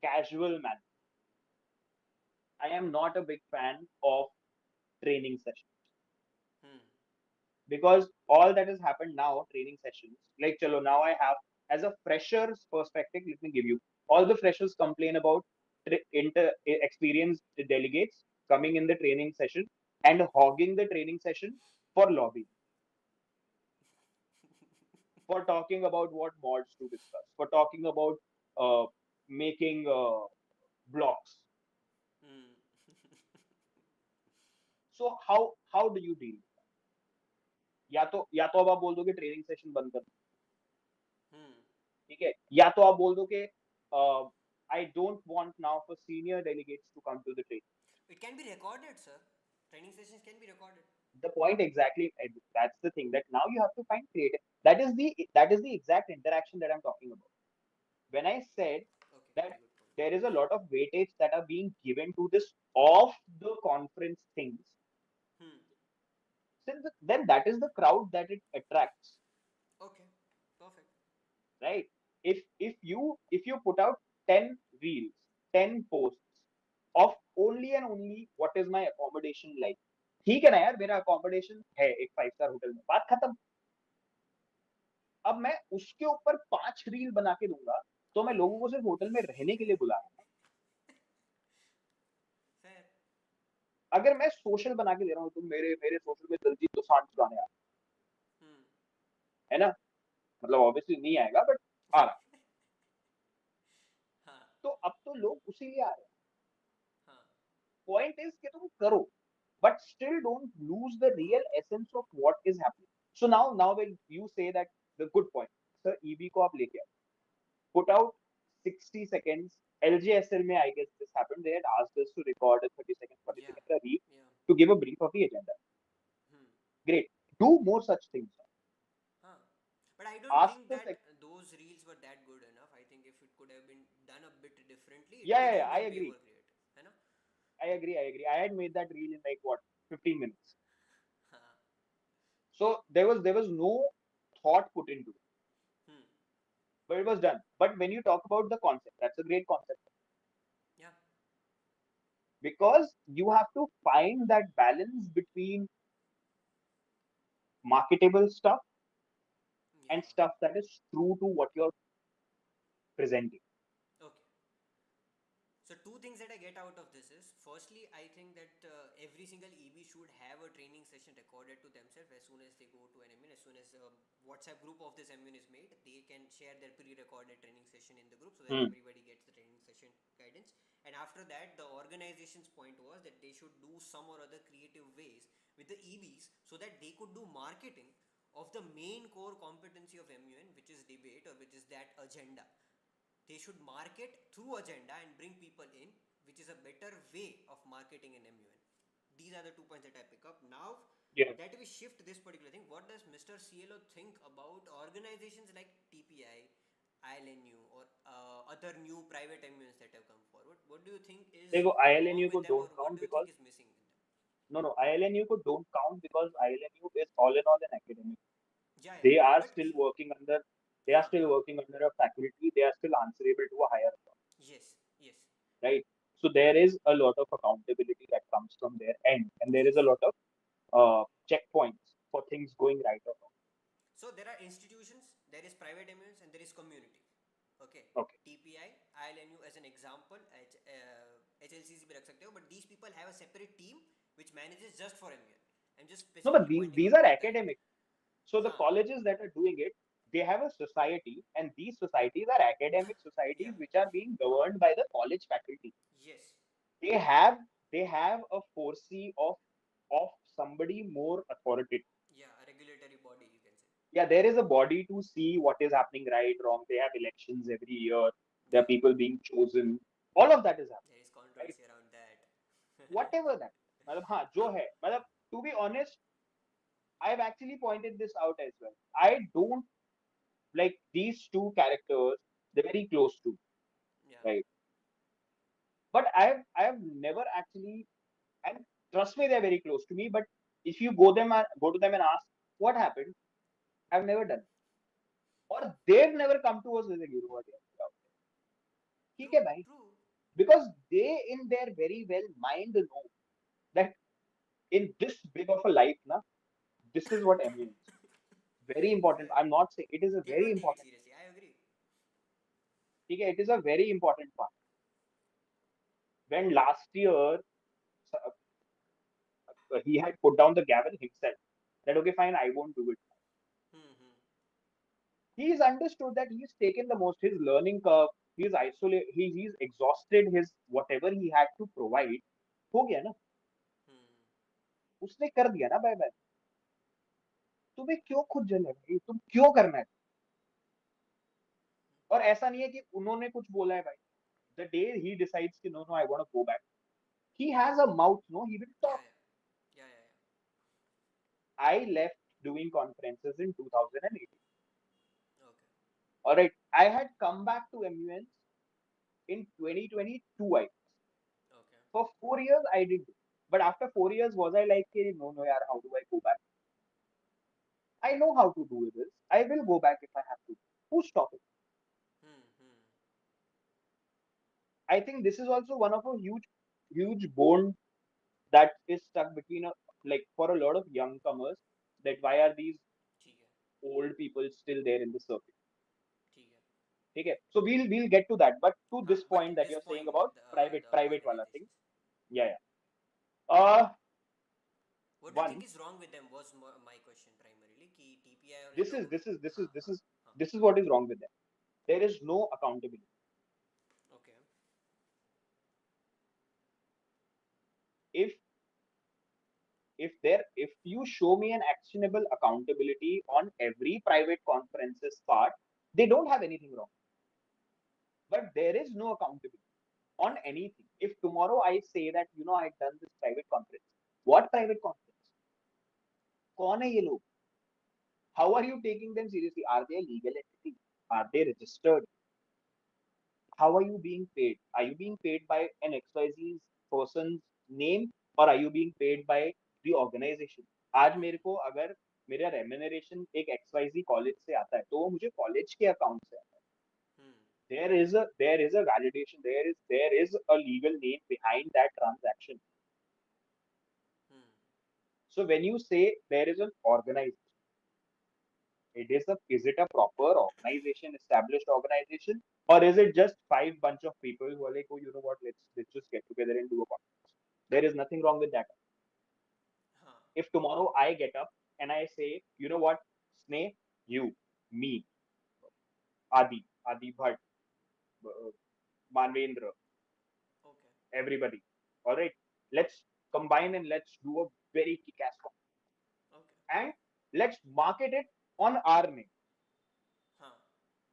casual manner. I am not a big fan of training sessions because all that has happened now, training sessions, like chalo, now I have, as a fresher's perspective, let me give you, all the freshers complain about experienced delegates coming in the training session and hogging the training session for lobbying, for talking about what mods to discuss, for talking about making blocks. So how do you deal? या तो अब आप बोल दोगे training session बंद कर, ठीक है, या तो आप बोल दो कि I don't want now for senior delegates to come to the training. It can be recorded, sir. Training sessions can be recorded. The point exactly, that's the thing, that now you have to find creative. That is the exact interaction that I'm talking about. When I said Okay, that very good point. there is a lot of weightage that are being given to this off the conference things, Hmm. then that is the crowd that it attracts, Okay, perfect. right? If you put out 10 reels, 10 posts of only and only what is my accommodation like, ठीक है ना यार, मेरा accommodation है एक 5 star hotel में, बात खत्म. अब मैं उसके ऊपर 5 रील बना के दूंगा तो मैं लोगों को सिर्फ होटल में रहने के लिए बुला रहा हूं. Fair. अगर मैं सोशल बना के दे रहा हूँ, तुम मेरे मेरे सोशल में दिलजीत दोसांझ गाने आ, Hmm. है ना, मतलब ऑब्वियसली नहीं आएगा बट आ रहा, हाँ. तो अब तो लोग उसी लिए आ रहे हैं. हाँ. पॉइंट इज कि तुम करो, but still don't lose the real essence of what is happening. So now when you say that, the good point, sir, EB को आप लेके आओ, put out 60 seconds. LJSL में I guess this happened. They had asked us to record a 30 seconds, 40 Yeah. seconds a reel Yeah. to give a brief of the agenda. Hmm. Great. Do more such things. Huh. But I don't Ask think the that those reels were that good enough. I think if it could have been done a bit differently, it could yeah, have I been way agree. more creative. है ना? I agree. I agree. I had made that reel in like what, 15 minutes. हाँ. So there was no thought put into it, Hmm. but it was done. But when you talk about the concept, that's a great concept, Yeah. because you have to find that balance between marketable stuff Yeah. and stuff that is true to what you're presenting. Okay. So two things that I get out of this is, firstly, I think that every single EB should have a training session recorded to themselves as soon as they go to an MN. As soon as a WhatsApp group of this MN is made, they can share their pre-recorded training session in the group so that Hmm. everybody gets the training session guidance. And after that, the organization's point was that they should do some or other creative ways with the EBs so that they could do marketing of the main core competency of MUN, which is debate or which is that agenda. They should market through agenda and bring people in, which is a better way of marketing in MUN. These are the 2 points that I pick up. Now Yeah. that we shift this particular thing, what does Mr. CLO think about organizations like TPI, ILNU, or other new private MUNs that have come forward? What do you think is देखो, wrong ILNU with को them, or don't what count do you because think is missing in them? no, ILNU को don't count because ILNU is all in all an academic. Yeah, yeah. They are But still even, working under. They are huh, still huh. working under a faculty. They are still answerable to a higher authority, Yes, yes, right? So there is a lot of accountability that comes from their end, and there is a yes. lot of checkpoints for things going right or wrong. So there are institutions, there is private MUNs, and there is community. Okay. Okay. TPI, ILNU as an example, HLCC भी रख सकते हो, but these people have a separate team which manages just for MUN. I'm just No, but specifically these pointing these out are that. academic. So the Huh. colleges that are doing it, they have a society, and these societies are academic Yeah. societies which are being governed by the college faculty. Yes. They have they have a foresee of somebody more authoritative. Yeah. A regulatory body, you can say. Yeah, there is a body to see what is happening right, wrong. They have elections every year. There are Yeah. people being chosen. All of that is There is happening, right? controversy around that. Whatever that. मतलब हाँ जो है, मतलब to be honest, I've actually pointed this out as well. I don't like these two characters. They're very close to, Yeah. right? But I have never actually, and trust me, they're very close to me. But if you go to them and ask what happened, I've never done it. Or they've never come to us with a guru. ठीक True. है भाई, True. because they in their very well mind know that in this big of a life, na, this is what MU is. Very important. Fair. I'm not saying it is a They very don't take it important. seriously. I agree. ठीक है, it is a very important part. When last year he had put down the gavel himself, that okay, fine, I won't do it. Hmm. He's understood that he's taken the most, his learning curve, he's isolated, he's exhausted his whatever he had to provide. हो गया ना, Hmm. उसने कर दिया ना, bye bye. तुम्हें क्यों खुद जल है भाई, तुम क्यों करना है? और ऐसा नहीं है कि उन्होंने कुछ बोला है भाई. The day he decides कि no, I want to go back, he has a mouth, no, he will Yeah, talk. yeah, yeah, yeah, I left doing conferences in 2018. yeah. Okay, All right, I had come back to MUNs in 2022. I okay. For 4 years I did, but after 4 years was I like, "Hey, no, yaar, how do I go back? I know how to do this. I will go back if I have to. Who's stopping?" Hmm. I think this is also one of a huge bone that is stuck between like for a lot of young comers, that why are these ठीक है, old people still there in the circuit? ठीक है. Okay, so we'll get to that, but to हाँ, this but point that this you're saying point, about the private wala thing, organizations. yeah, yeah. Uh, What do you think One, is wrong with them was my question primarily. कि TPI और इन this is लोगों this is this is हाँ this हाँ is हाँ. this is what is wrong with them. There is no accountability. Okay. If if you show me an actionable accountability on every private conferences part, they don't have anything wrong. But there is no accountability on Okay. anything. If tomorrow I say that I've done this private conference, what private conference? कौन है ये लोग? How are you taking them seriously? Are they a legal entity? Are they registered? How are you being paid? Are you being paid by an XYZ person's name, or are you being paid by the organization? आज Hmm. मेरे को अगर मेरा remuneration एक XYZ college से आता है तो वो मुझे कॉलेज के अकाउंट से आता है. Hmm. There is a validation, there is a legal name behind that transaction. Hmm. So when you say there is an organization, is it a proper organization, established organization, or is it just five bunch of people who are like, oh, you know what, let's just get together and do a conference? There is nothing wrong with that. हाँ. If tomorrow I get up and I say, you know what, Sneh, you, me, Adi Bhatt, uh, Manvendra, Okay. everybody, all right, let's combine and let's do a very kick-ass conference, Okay. and let's market it on our name. हाँ.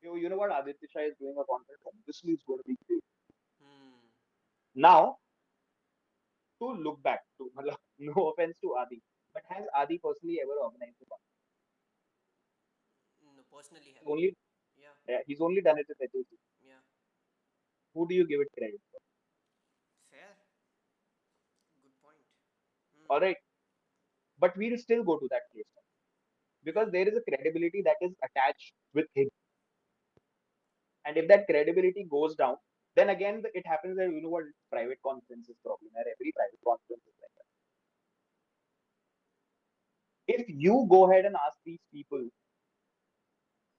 You know what, Aditya Shah is doing a conference. Obviously, it's going to be great. Hmm. Now, to look back to, no offense to Adi, but has Adi personally ever organized a conference? No, personally He's haven't. only, Yeah. yeah, he's only done it with HLCC. Yeah. Who do you give it credit for? Fair. Good point. Hmm. All right, but we'll still go to that place because Hmm. there is a credibility that is attached with him, and if that credibility goes down, then again it happens that private conferences problem, or every private conference is like that. If you go ahead and ask these people,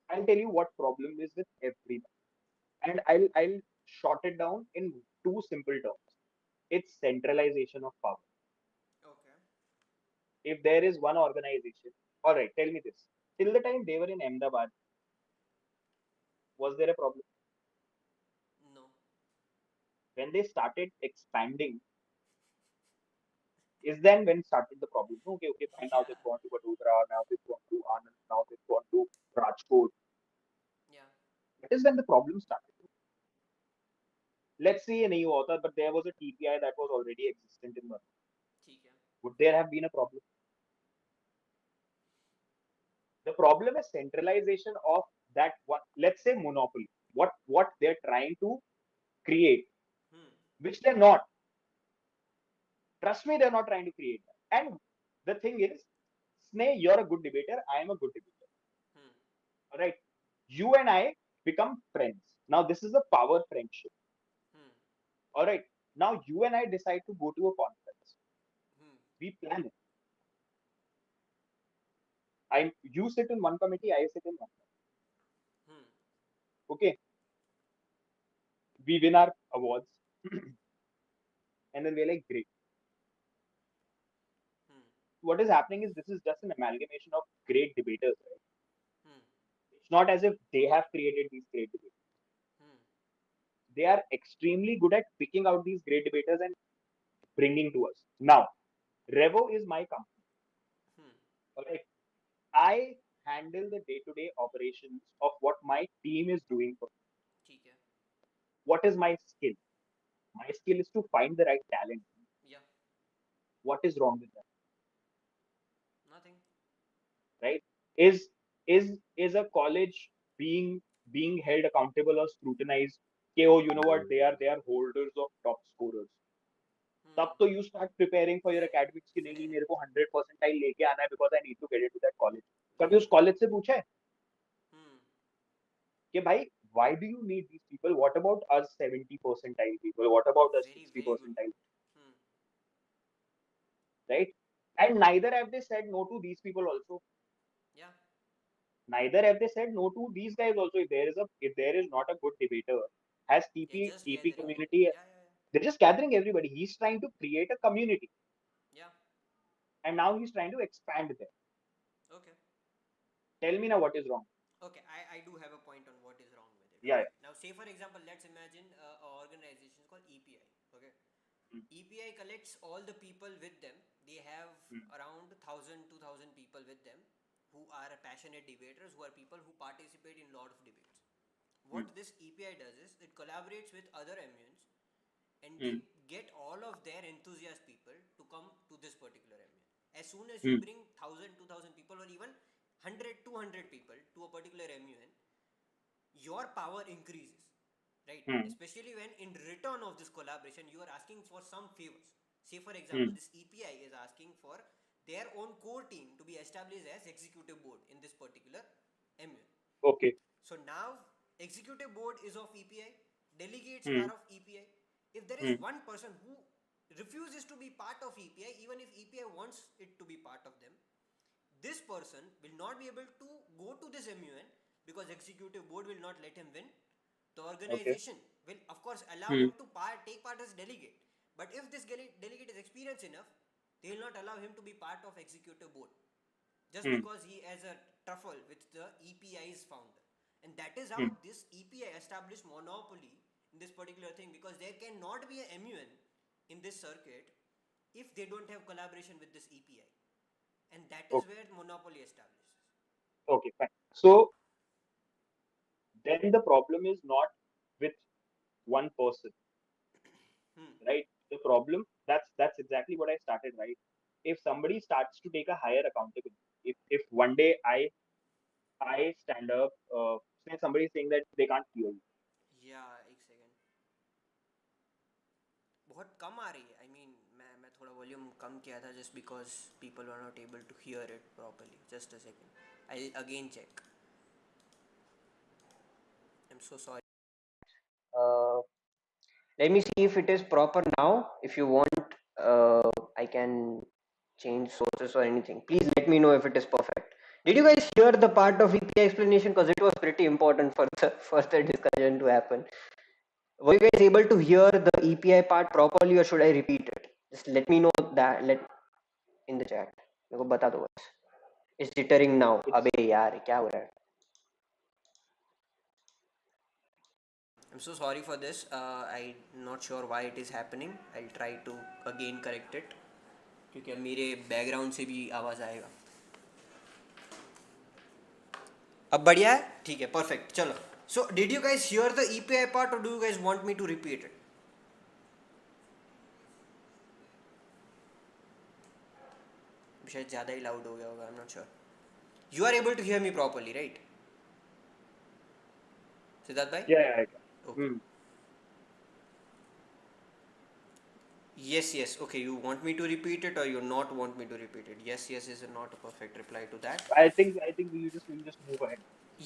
I'll tell you what problem is with everyone, and I'll short it down in two simple terms. It's centralization of power. Okay. If there is one organization, all right, tell me this. Till the time they were in Ahmedabad, was there a problem? No. When they started expanding, is then when started the problem. Okay, okay, fine. Now Yeah. they've gone to Vadodara, now they've gone to Anand, now they've gone to Rajkot. Yeah. That is when the problem started. Let's say नहीं हुआ होता, but there was a TPI that was already existent in Vadodara. ठीक है. Would there have been a problem? The problem is centralization of that one. Let's say monopoly. What they're trying to create, Hmm. which they're not. Trust me, they're not trying to create that. And the thing is, Sneh, you're a good debater. I am a good debater. Hmm. All right. You and I become friends. Now, this is a power friendship. Hmm. All right. Now, you and I decide to go to a conference. Hmm. We plan it. You sit in one committee, I sit in one. Hmm. Okay. We win our awards. And then we're like, great. Hmm. What is happening is this is just an amalgamation of great debaters, right? Hmm. It's not as if they have created these great debaters. Hmm. They are extremely good at picking out these great debaters and bringing to us. Now, Revo is my company. Hmm. All right. I handle the day-to-day operations of what my team is doing for me. what is my skill? My skill is to find the right talent. Yeah. What is wrong with that, Nothing. right? Is a college being held accountable or scrutinized? Okay, oh, you know what? They are holders of top scorers. Hmm. तब तो you start preparing for your academics कि नहीं मेरे को 100 percentile लेके आना है because I need to get into that college. कभी उस कॉलेज से पूछा है Hmm. कि भाई why do you need these people? What about us 70 percentile people? What about us Very, 60 very good. percentile? Hmm. Right? And neither have they said no to these people also. Yeah. Neither have they said no to these guys also. If there is not a good debater, has They're just TP gathering. community, Yeah, yeah, they're just gathering everybody. He's trying to create a community, yeah. and now he's trying to expand them. Yeah. Okay. Tell me now what is wrong. Okay, I do have a point on what is wrong with it. Yeah, Okay. yeah. Now, say for example, let's imagine a organization called EPI. Okay. Mm, EPI collects all the people with them. They have mm, around 1,000, 2,000 people with them who are passionate debaters, who are people who participate in lot of debates. mm, What this EPI does is it collaborates with other MUNs and they mm, get all of their enthusiast people to come to this particular MUN. As soon as you mm. bring 1,000, 2,000 people or even 100, 200 people to a particular MUN, your power increases, right? Mm, Especially when in return of this collaboration you are asking for some favors. Say for example, mm. this EPI is asking for their own core team to be established as executive board in this particular MUN. Okay. So now executive board is of EPI, delegates are Mm, of EPI. If there is mm. one person who refuses to be part of EPI, even if EPI wants it to be part of them, this person will not be able to go to this MUN because executive board will not let him win. The Okay. organization will of course allow Mm, him to take part as delegate. But if this delegate is experienced enough, they will not allow him to be part of executive board just mm, because he has a truffle with the EPI's founder. And that is how mm. this EPI established monopoly in this particular thing, because there cannot be a MUN in this circuit if they don't have collaboration with this EPI. And that is Okay. where monopoly establishes. Okay. Fine. So then the problem is not with one person, Hmm. right? The problem, that's exactly what I started, right? If somebody starts to take a higher accountability, if one day I stand up, say somebody is saying that they can't hear you. Yeah, एक second बहुत कम आ रही है. I mean, मैं थोड़ा volume कम किया था just because people were not able to hear it properly. Just a second. I'll again check. I'm so sorry. Uh, let me see if it is proper now. If you want, I can change sources or anything. Please let me know if it is perfect. Did you guys hear the part of EPI explanation? Because it was pretty important for the further discussion to happen. Were you guys able to hear the EPI part properly, or should I repeat it? Just let me know that. Let in the chat. मेरे को बता दो बस. It's jittering now. It's अबे यार क्या हो रहा है? I'm so sorry for this. I'm not sure why it is happening. I'll try to again correct it. क्योंकि अब मेरे बैकग्राउंड से भी आवाज़ आएगा. अब बढ़िया है. ठीक है, परफेक्ट. चलो. So did you guys hear the EPI part or do you guys want me to repeat it? शायद ज़्यादा ही लाउड हो गया होगा. I'm not sure. You are able to hear me properly, right? Siddharth bhai? yeah, yeah, I can. Okay. Hmm. Yes, yes. Okay, you want me to repeat it or you not want me to repeat it? Yes, yes is not a perfect reply to that. I think we just move ahead.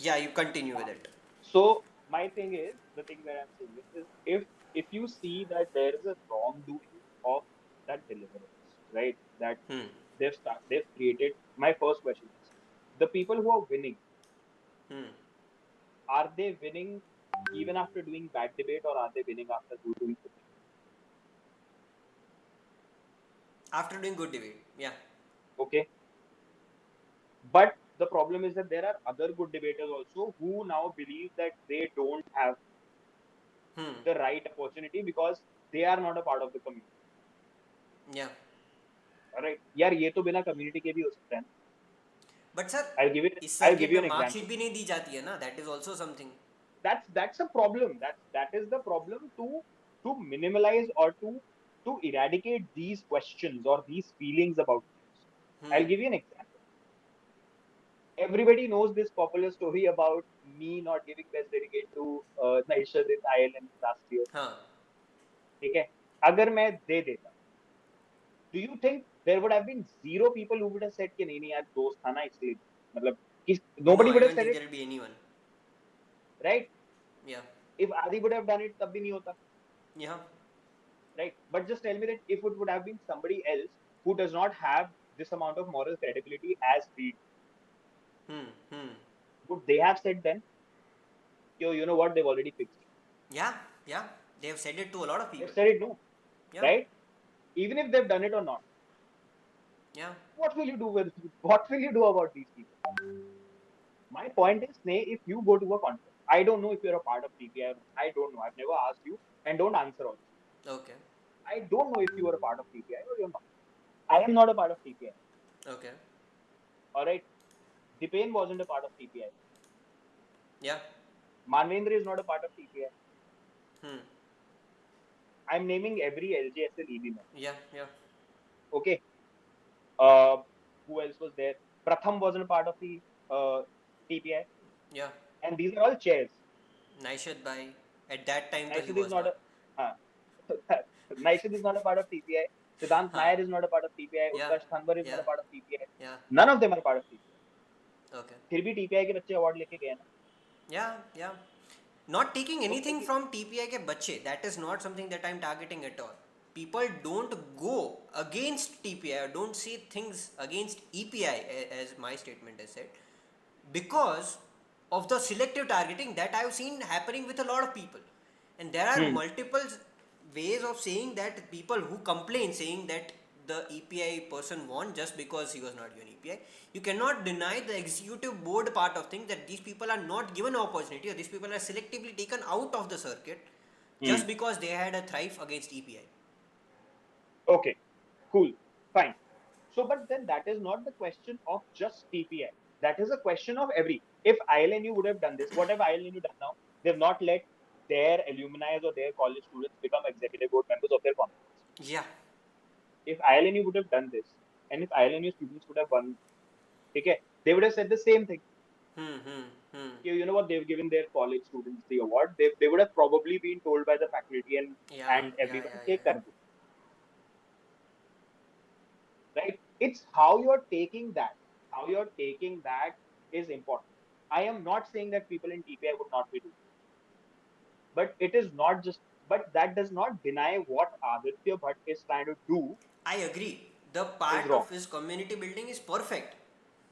Yeah, you continue with it. So my thing is, the thing that I'm saying is if you see that there is a wrongdoing of that deliverance, right? That Hmm. they've created. My first question is, the people who are winning, Hmm. are they winning even after doing bad debate, or are they winning after doing good debate? After doing good debate. Yeah. Okay. But the problem is that there are other good debaters also who now believe that they don't have Hmm. the right opportunity because they are not a part of the community. Yeah. Alright, यार ये तो बिना community के भी हो सकता है ना. But sir, I'll give it. इस I'll give सर्किट you में an मार्कशीट example. भी नहीं दी जाती है ना. That is also something. that's a problem. That is the problem to minimalize or to eradicate these questions or these feelings about things. Hmm. I'll give you an example. Everybody knows this popular story about me not giving best delegate to Naishad in ILM last year. Huh. ठीक है अगर मैं दे देता do you think there would have been zero people who would have said कि नहीं नहीं यार दोस्त था ना इसलिए मतलब No, nobody I would have don't said think it, there'll be anyone. right? Yeah. If Adi would have done it तब भी नहीं होता, Yeah. right? But just tell me that if it would have been somebody else who does not have this amount of moral credibility as we do, Hmm. Hmm. would they have said then, yo, you know what, they've already fixed it. Yeah. Yeah. They have said it to a lot of They've people. said it, no, Yeah. right? Even if they've done it or not, Yeah. what will you do with what will you do about these people? My point is, Sneh, if you go to a conference, I don't know if you're a part of TPI or not. I don't know. I've never asked you, and don't answer also. Okay. I don't know if you are a part of TPI or you're not. I am not a part of TPI. Okay. All right. Dipen wasn't a part of TPI. Yeah. Manvendra is not a part of TPI. Hmm. I'm naming every LJSL EB member. Yeah. Yeah. Okay. Uh, who else was there? Pratham wasn't a part of the TPI. Yeah. And these are all chairs. Naishad Bhai. At that time, though, he Naishad is was not not. a Naishad is not a part of TPI. Siddharth Huh. Nair is not a part of TPI. Yeah. Utkarsh Thanwar is not Yeah. a part of TPI. Yeah. None of them are part of TPI. Okay. फिर भी TPI के बच्चे award लेके गए ना. Yeah. Yeah. Not taking तो anything क्योंकि from TPI ke bache. That is not something that I'm targeting at all. People don't go against TPI or don't say things against EPI, as my statement has said, because of the selective targeting that I've seen happening with a lot of people. And there are hmm. multiple ways of saying that people who complain, saying that the EPI person won just because he was not given EPI. You cannot deny the executive board part of things, that these people are not given an opportunity, or these people are selectively taken out of the circuit Hmm. just because they had a thrive against EPI. Okay, cool, fine. So, but then that is not the question of just TPI. That is a question of every. If ILNU would have done this, what have ILNU done now? They've not let their alumni or their college students become executive board members of their conference. Yeah. If ILNU would have done this, and if ILNU students would have won, okay, they would have said the same thing. Hmm. Hmm. Hmm. You know what? They've given their college students the award. They would have probably been told by the faculty Yeah. and Yeah. everyone, Yeah. take Yeah. kar do, right? It's how you're taking that. How you're taking that is important. I am not saying that people in TPI would not be doing, but it is not just. But that does not deny what Aditya Bhatt is trying to do I agree. The is part wrong. of his community building is perfect.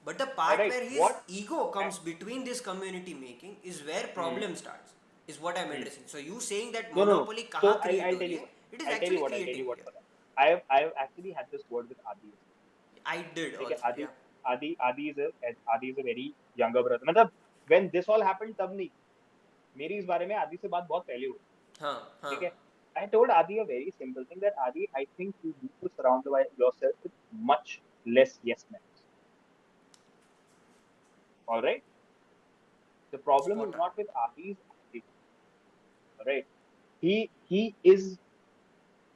But the All part right. where his What? ego uh, comes between this community making is where hmm, problem starts. Is what I'm hmm. addressing. So you saying that No, no, no. monopoly So kaha create I'll ho tell rahi you hai? what. It is I'll tell you actually what. I'll tell you creating what here. for that. I've actually had this word with Adi as well. I did ठीक है also. आदि Yeah. आदि is a very younger brother मतलब when this all happened तब नहीं मेरी इस बारे में आदि से बात बहुत पहले हुई Huh. Huh. ठीक है I told Adi a very simple thing that Adi, I think you need to surround yourself with much less yes men. All right. The problem Spot is on. not with Adi's attitude. All right. He is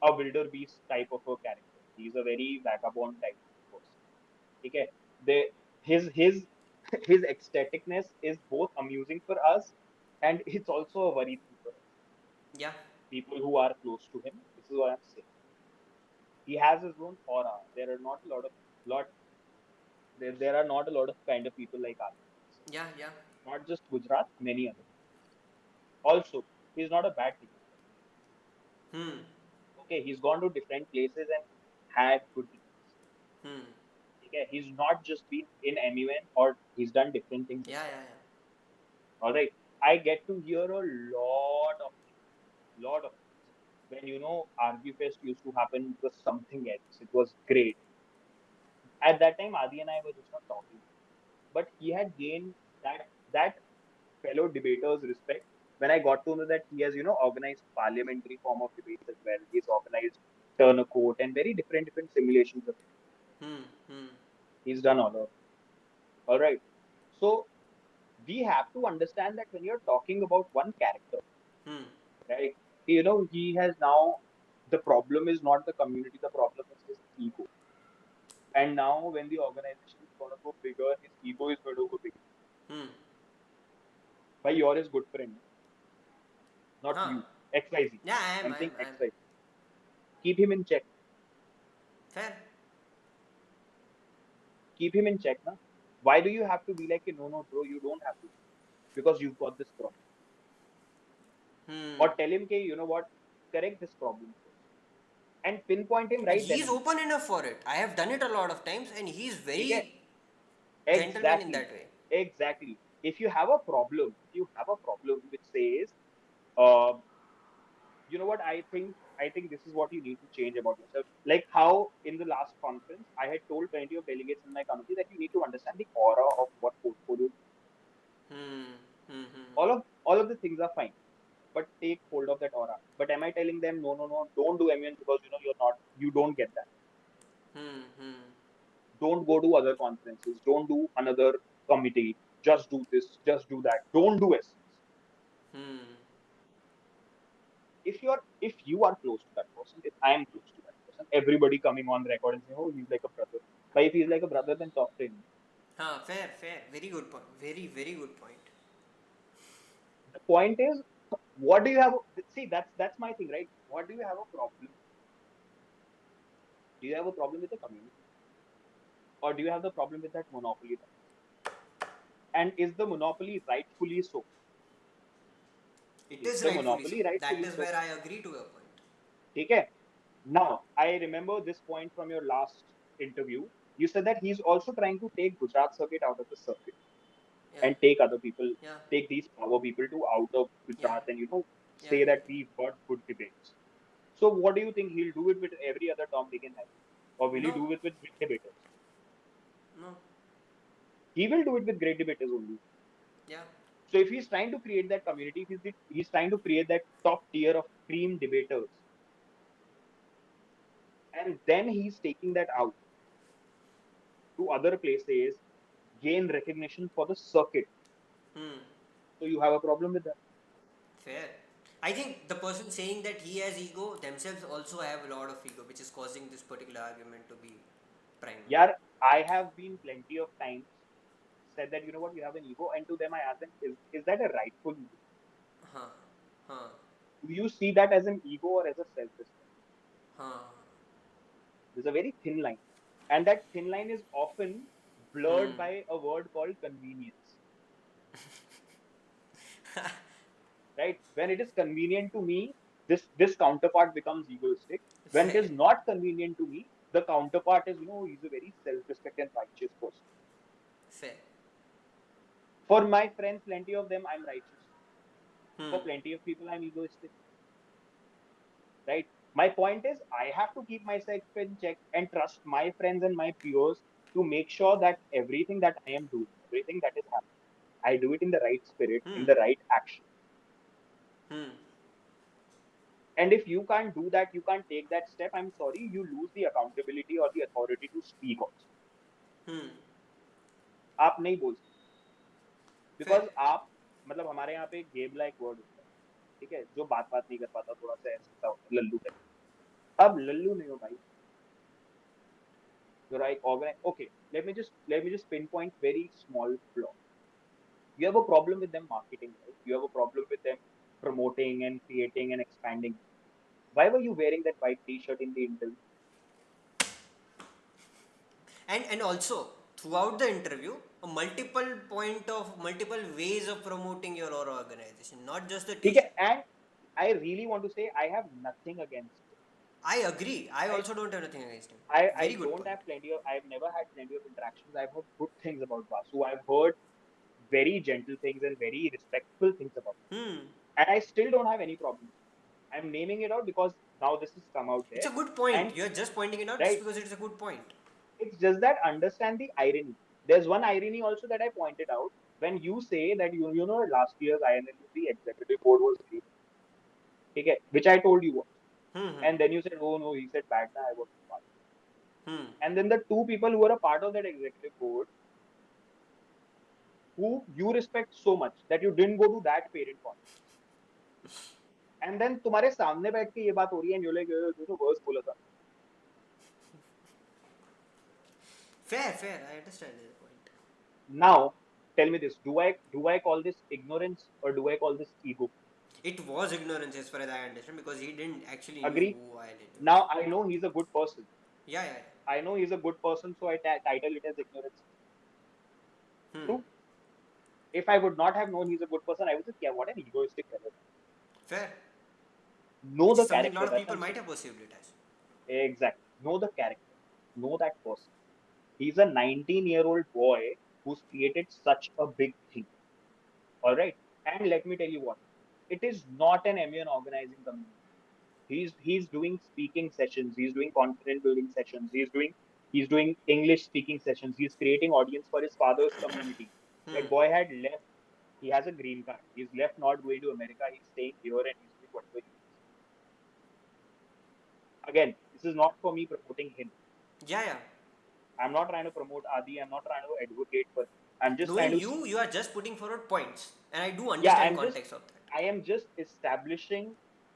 a wildebeest type of a character. He's a very vagabond type of person. Okay. They his his ecstaticness is both amusing for us and it's also a worry thing for us. Yeah. People who are close to him. This is what I'm saying. He has his own aura. There are not a lot of lot there are not a lot of kind of people like Adi. Yeah. Yeah. Not just Gujarat, many other. Also, he's not a bad teacher. Hmm. Okay, he's gone to different places and had good teachers. Hmm. Okay, he's not just been in MUN or he's done different things as Yeah. well. Yeah. Yeah. All right, I get to hear a lot of things. When RG Fest used to happen, it was something else. It was great. At that time, Adi and I were just not talking, but he had gained that fellow debaters' respect. When I got to know that he has organized parliamentary form of debates as well, he's organized turn a court and very different simulations of Hmm. Hmm. he's done all of. All right, so we have to understand that when you're talking about one character, Hmm. right? He has now, the problem is not the community, the problem is his ego. And now when the organization is going to go bigger, his ego is going to go bigger. Hmm. Why? You're his good friend, not Huh. you. XYZ. Yeah, I am. I'm I am. saying I am. XYZ. Keep him in check. Fair. Keep him in check, na? Why do you have to be like, no, no, bro, you don't have to. Because you've got this problem. Hmm. Or tell him, you know what, correct this problem first. And pinpoint him And right then he's and there. open enough for it. I have done it a lot of times, and he's Okay? very gentleman in Exactly. that way. Exactly. If you have a problem which says, uh, you know what, I think this is what you need to change about yourself. Like how in the last conference, I had told plenty of delegates in my committee that you need to understand the aura of what portfolio. Hmm. Hmm. Hmm. All of the things are fine, but take hold of that aura. But am I telling them no, no, no, don't do MN because you don't get that. Hmm. Hmm. Don't go to other conferences. Don't do another committee. Just do this. Just do that. Don't do SCs. Hmm. If you are close to that person, if I am close to that person, everybody coming on record and saying, "Oh, he's like a brother." But if he's like a brother, then talk to him. Huh. Fair. Fair. Very good point. Very, very good point. The point is, what do you have? See, that's my thing, right? What do you have a problem? Do you have a problem with the community, or do you have the problem with that monopoly? And is the monopoly rightfully so? It Is is the rightfully so. monopoly That rightfully is so? where I agree to your point. Okay. Now, I remember this point from your last interview. You said that he's also trying to take Gujarat circuit out of the circuit Yeah. and take other people, Yeah. take these power people to out of Yeah. Gujarat and Yeah. say that we've got good debates. So, what do you think he'll do it with every other Tom, Dick, and Harry, or will he No. do it with great debaters? No. He will do it with great debaters only. Yeah. So, if he's trying to create that community, if he's trying to create that top tier of cream debaters, and then he's taking that out to other places, gain recognition for the circuit. Hmm. So you have a problem with that. Fair. I think the person saying that he has ego themselves also have a lot of ego, which is causing this particular argument to be prime. Yeah, I have been plenty of times said that, you know what, you have an ego. And to them, I ask them, is that a rightful ego? Huh. Huh. Do you see that as an ego or as a self respect? Huh. There's a very thin line. And that thin line is often blurred Hmm. by a word called convenience, right? When it is convenient to me, this counterpart becomes egoistic. When it Fair. is not convenient to me, the counterpart is, he's a very self respect and righteous person. Fair. For my friends, plenty of them, I'm righteous. Hmm. For plenty of people, I'm egoistic, right? My point is, I have to keep myself in check and trust my friends and my peers to make sure that everything that I am doing, everything that is happening, I do it in the right spirit, in Hmm. the right action. Hmm. And if you can't do that, you can't take that step, I'm sorry, you lose the accountability or the authority to speak also. Hmm. आप नहीं बोल सकते Fair. Because आप मतलब हमारे यहाँ पे गेबला एक वर्ड होता है ठीक है जो बात बात नहीं कर पाता थोड़ा सा ऐसा होता है लल्लू टाइप अब लल्लू नहीं हो भाई you're like organize. Okay, let me just pinpoint very small flaw. You have a problem with them marketing, right? You have a problem with them promoting and creating and expanding. Why were you wearing that white T-shirt in the interview? And also throughout the interview, a multiple ways of promoting your organization, not just the ठीक है, T-shirt. and I really want to say I have nothing against it, I agree. I right? also don't have anything against him. I Very good don't point. have plenty of. I've never had plenty of interactions. I've heard good things about Vasu. I've heard very gentle things and very respectful things about him, Hmm. and I still don't have any problem. I'm naming it out because now this has come out It's a there, good point. and You're just pointing it out just right, because it's a good point. it's just that understand the irony. There's one irony also that I pointed out when you say that last year's INLUC executive board was great, okay, which I told you was, Hmm. Hmm. and then you said, oh no, he said bad, na, I wasn't part. Hmm. And then the two people who were a part of that executive board who you respect so much that you didn't go to that parent conference, and then तुम्हारे सामने बैठ के ये बात हो रही है and you're like तूने वर्स बोला था. Fair. I understand the point. Now tell me this: do I call this ignorance or do I call this ego? It was ignorance as far as I understand because he didn't actually knew Agree? who Ireland was. Now I know he's a good person. Yeah. I know he's a good person, so I title it as ignorance. Hmm. True. If I would not have known he's a good person, I would say, yeah, what an egoistic fellow. Fair. Know Which is the something a lot character. of That's what people I'm might saying. have perceived it as. Exactly. Know the character. Know that person. He's a 19-year-old boy who's created such a big thing. All right. And let me tell you what. It is not an MUN organizing community. He's doing speaking sessions. He's doing confidence building sessions. He's doing English speaking sessions. He's creating audience for his father's community. Hmm. That boy had left. He has a green card. He's left not going to America. He's staying here and he's doing whatever he wants. Again, this is not for me promoting him. Yeah. I'm not trying to promote Adi. I'm not trying to advocate for him. I'm just trying Knowing to, you are just putting forward points, and I do yeah, understand context of that. I am just establishing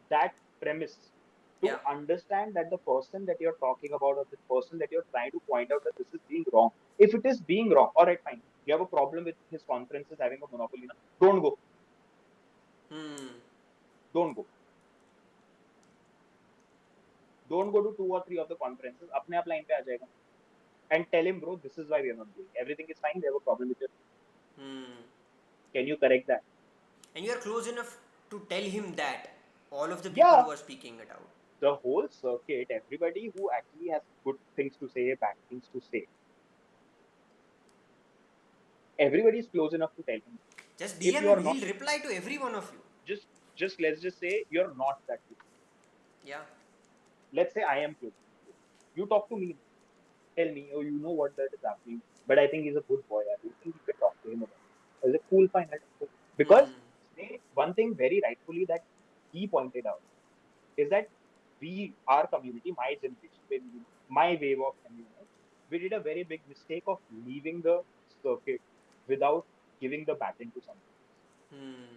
that premise to Yeah. understand that the person that you're talking about or the person that you're trying to point out that this is being wrong. If it is being wrong, all right, fine. You have a problem with his conferences having a monopoly. Now, don't go. Hmm. Don't go. Don't go to two or three of the conferences. अपने आप line पे आ जाएगा. And tell him, bro, this is why we are not going. Everything is fine. We have a problem with it. Hmm. Can you correct that? And you are close enough to tell him that all of the people Yeah, who are speaking it out. the whole circuit, everybody who actually has good things to say, bad things to say, everybody is close enough to tell him. Just If DM you him, are not, he'll reply to every one of you. just let's just say you're not that close. Yeah. Let's say I am close. You talk to me, tell me, oh, you know what that is happening. But I think he's a good boy. I don't think you can talk to him about it. I was like, cool, fine, I'll talk to him. Because Hmm. one thing very rightfully that he pointed out is that our community, my generation, my wave of MUNs, we did a very big mistake of leaving the circuit without giving the baton to someone. Hmm.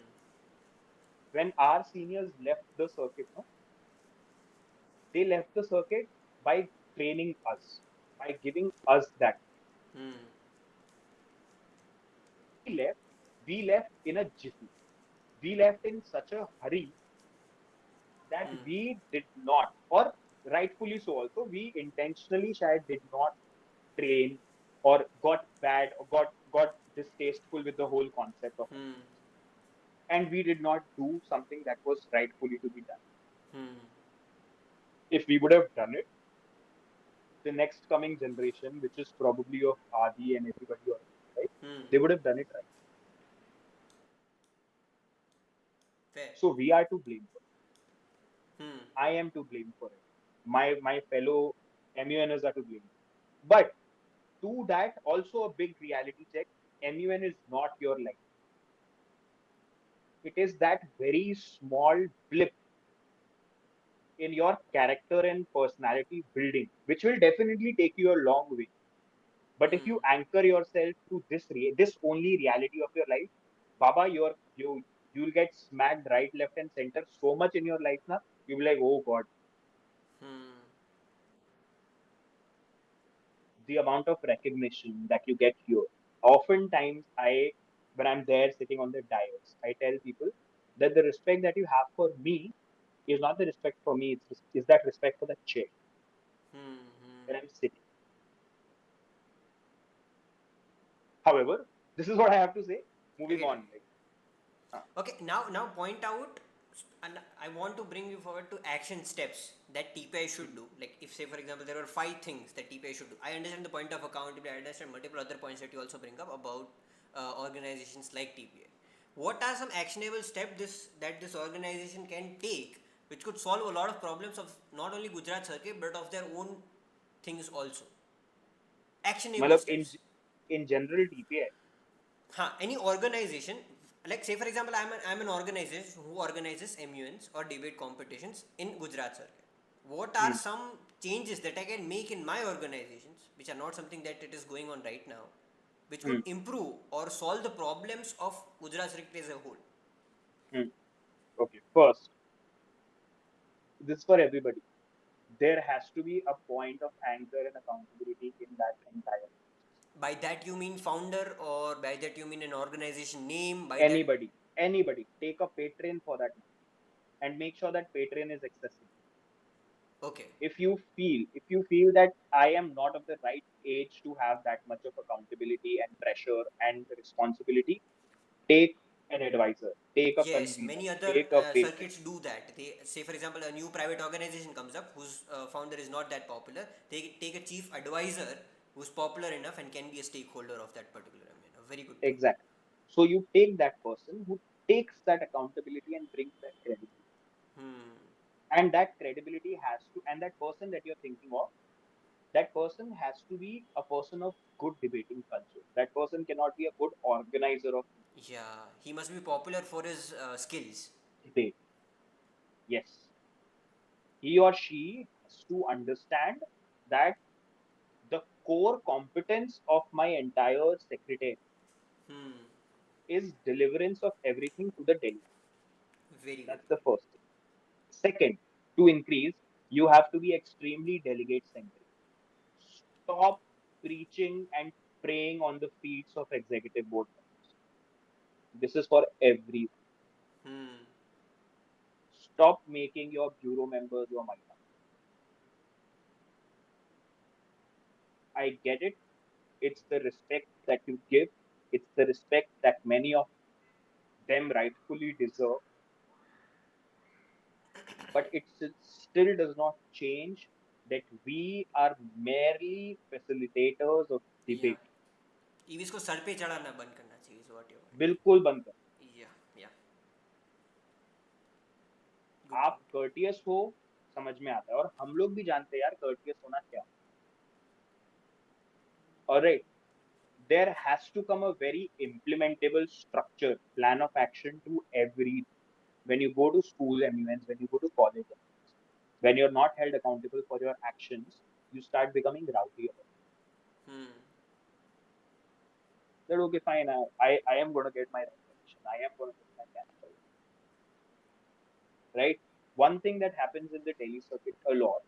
When our seniors left the circuit, no, they left the circuit by training us, by giving us that. Hmm. We left, we left in a jiffy. We left in such a hurry that Hmm. we did not, or rightfully so also, we intentionally shared did not train or got bad or got distasteful with the whole concept of Hmm. MUNs. And we did not do something that was rightfully to be done. Hmm. If we would have done it, the next coming generation, which is probably of Adi and everybody on it, right? Hmm. They would have done it right. Fair. So we are to blame for it. Hmm. I am to blame for it. My fellow MUNers are to blame. But to that, also a big reality check. MUN is not your life. It is that very small blip in your character and personality building, which will definitely take you a long way. But if Hmm. you anchor yourself to this only reality of your life, Baba, you'll get smacked right, left, and center so much in your life now. You'll be like, oh God, Hmm. the amount of recognition that you get here. Oftentimes, when I'm there sitting on the dais, I tell people that the respect that you have for me is not the respect for me, is that respect for the chair Hmm. Hmm. where I'm sitting. However, this is what I have to say. I Moving get it. on, like, uh, Okay, now point out, and I want to bring you forward to action steps that TPI should do. Like if say for example there were 5 things that TPI should do. I understand the point of accountability. I understand multiple other points that you also bring up about organizations like TPI. What are some actionable steps that this organization can take, which could solve a lot of problems of not only Gujarat circuit but of their own things also? Actionable matlab steps. in general TPI. Any organization, like say for example, I'm an organization who organizes MUNs or debate competitions in Gujarat circuit. What are Hmm. some changes that I can make in my organizations, which are not something that it is going on right now, which Hmm. would improve or solve the problems of Gujarat secretary as a whole? Hmm. Okay. First, this is for everybody. There has to be a point of anchor and accountability in that entire By that you mean founder, or by that you mean an organization name? By that, anybody take a patron for that matter, and make sure that patron is accessible. okay, If you feel that I am not of the right age to have that much of accountability and pressure and responsibility, take an advisor, take a yes, convener, many other take a patron. circuits do that. They say, for example, a new private organization comes up whose founder is not that popular. They take a chief advisor who's popular enough and can be a stakeholder of that particular. I mean, a very good point. Exactly. So you take that person who takes that accountability and brings that credibility. Hmm. And that credibility has to, and that person that you're thinking of, that person has to be a person of good debating culture. That person cannot be a good organizer of Yeah, he must be popular for his skills. debate. Yes, he or she has to understand that the core competence of my entire secretary Hmm. is deliverance of everything to the delegate. Very good That's the point. first thing. Second, to increase, you have to be extremely delegate centric. Stop preaching and praying on the feet of executive board members. This is for everyone. Hmm. Stop making your bureau members your might. I get it. It's the respect that you give. It's the respect that many of them rightfully deserve. But it still does not change that we are merely facilitators of Yeah. debate. EVS को sir पे चढ़ाना बंद करना चाहिए. Is what you're. बिल्कुल बंद कर. Yeah. Yeah. Good आप point. कर्टियस हो, समझ में आता है, और हम लोग भी जानते हैं यार कर्टियस होना क्या. Alright, there has to come a very implementable structure, plan of action to every. When you go to school MUNs, when you go to college MUNs, when you're not held accountable for your actions, you start becoming rowdy about it. Hmm. That okay, fine, I am going to get my recognition, I am going to get my cash, right? One thing that happens in the Delhi circuit a lot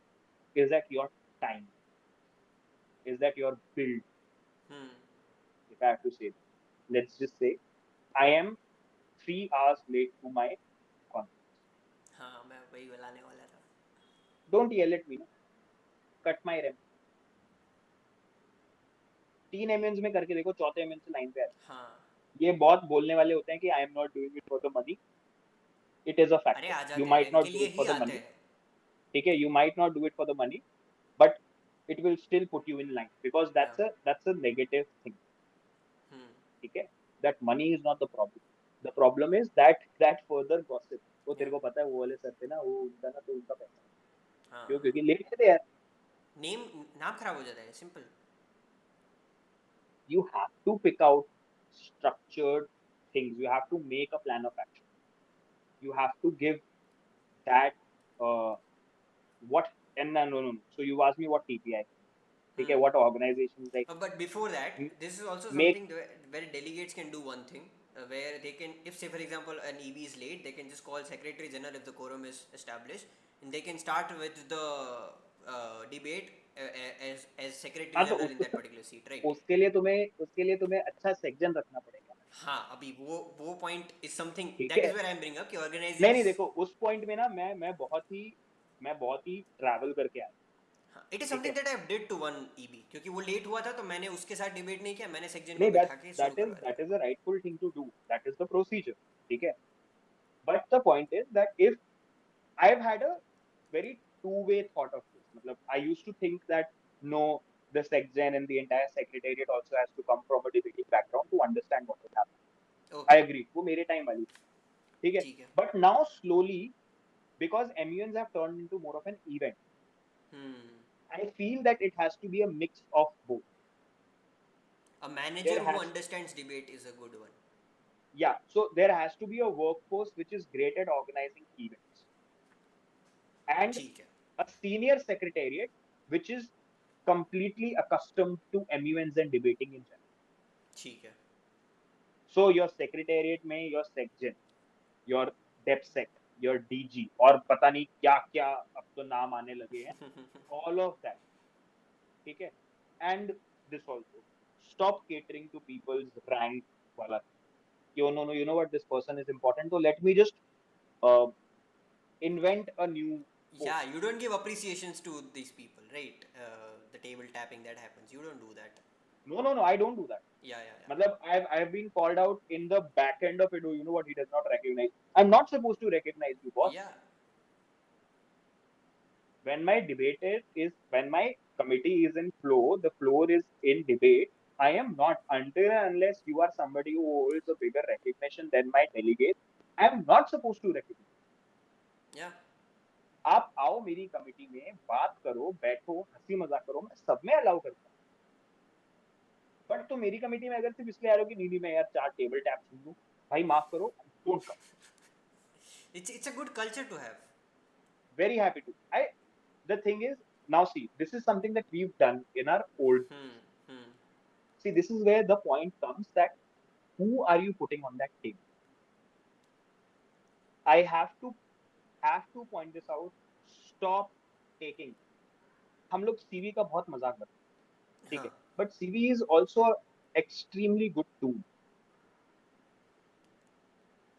is that your time, is that your build, Hmm. if I have to say that. Let's just say I am 3 hours late to my conference. हाँ मैं वही बुलाने वाला था. Don't yell at me, no? Cut my rem. 3 MNs में करके देखो, चौथे MN से लाइन पे आए. हाँ. ये बहुत बोलने वाले होते हैं कि I am not doing it for the money. It is अ अरे फैक्टर. आ यू जाते हैं, माइट नॉट डू इनके लिए इट ही फॉर द आते मनी. हैं. ठीक है, you might not do it for the money, but it will still put you in line because Yeah. that's a negative thing. Hmm. ठीक है, that money is not the problem. The problem is that further gossip. वो Yeah. तेरे को पता है वो वाले sir थे ना, वो उनका ना तो उनका पैसा हाँ क्यों, हाँ. क्योंकि लेट थे यार. नेम नाम खराब हो जाता है, simple. You have to pick out structured things. You have to make a plan of action. You have to give that uh, what. And no. So you asked me what TPI. Okay, Hmm. what organizations like But before that, m- this is also make. something where delegates can do one thing, where they can, if say for example an EB is late, they can just call Secretary General if the quorum is established, and they can start with the debate as Secretary हाँ तो General in उसको that particular seat, right? उसके लिए तुम्हें अच्छा section रखना पड़ेगा. हाँ, अभी वो point is something ठीक that है. is where I am bringing up कि नहीं नहीं, organizers. देखो उस पॉइंट में ना मैं बहुत ही ट्रैवल करके आया. हाँ, it is ठीक something है. that I did to one EB, क्योंकि वो लेट हुआ था तो मैंने उसके साथ डिबेट नहीं किया, मैंने सेक्शन को नहीं, बिठा के शुरू दैट इज करवा दैट दिया. Is a rightful thing to do. That is the procedure. ठीक है. But the point is that if I have had a very two-way thought of this. Matlab, I used to think that no, the SecGen and the entire secretariat also has to come from a debating background to understand what is happening. I Okay, agree. वो मेरे time वाली थी. ठीक है. ठीक है. But now slowly, because MUNs have turned into more of an event, Hmm. I feel that it has to be a mix of both. A manager There who has, understands debate is a good one. yeah, so there has to be a workforce which is great at organizing events, and ठीक है. a senior secretariat which is completely accustomed to MUNs and debating in general. ठीक है. So your secretariat में your section, your DepSec, your DG और पता नहीं क्या क्या अब तो नाम आने लगे हैं, all of that, ठीक है. And this also, stop catering to people's rank वाला thing. You know, you know what, this person is important, so let me just uh, invent a new Yeah, post. you don't give appreciations to these people, right? The table tapping that happens, you don't do that. No, I don't do that. Yeah, yeah, yeah. Matlab, I've been called out in the back end of it. You know what? He does not recognize. I'm not supposed to recognize you, boss. Yeah. When my debater is, when my committee is in flow, the floor is in debate. I am not, until and unless you are somebody who holds a bigger recognition than my delegate. I am not supposed to recognize. Yeah. आप आओ मेरी committee में, बात करो, बैठो, हंसी मजाक करो, मैं सब में अलाउ करता हूँ. बट तो मेरी कमिटी में अगर सिर्फ इसलिए आ रहे हो कि नहीं मैं यार 4 टेबल टैप सुन लूं, भाई माफ करो, don't come. It's a good culture to have. Very happy to. The thing is, now see, this is something that we've done in our old Hmm. days. Hmm. See, this is where the point comes that who are you putting on that table? I have to point this out. Stop taking. हम लोग CV का बहुत मजाक बनाते हैं, ठीक Huh. है, but CV is also extremely good tool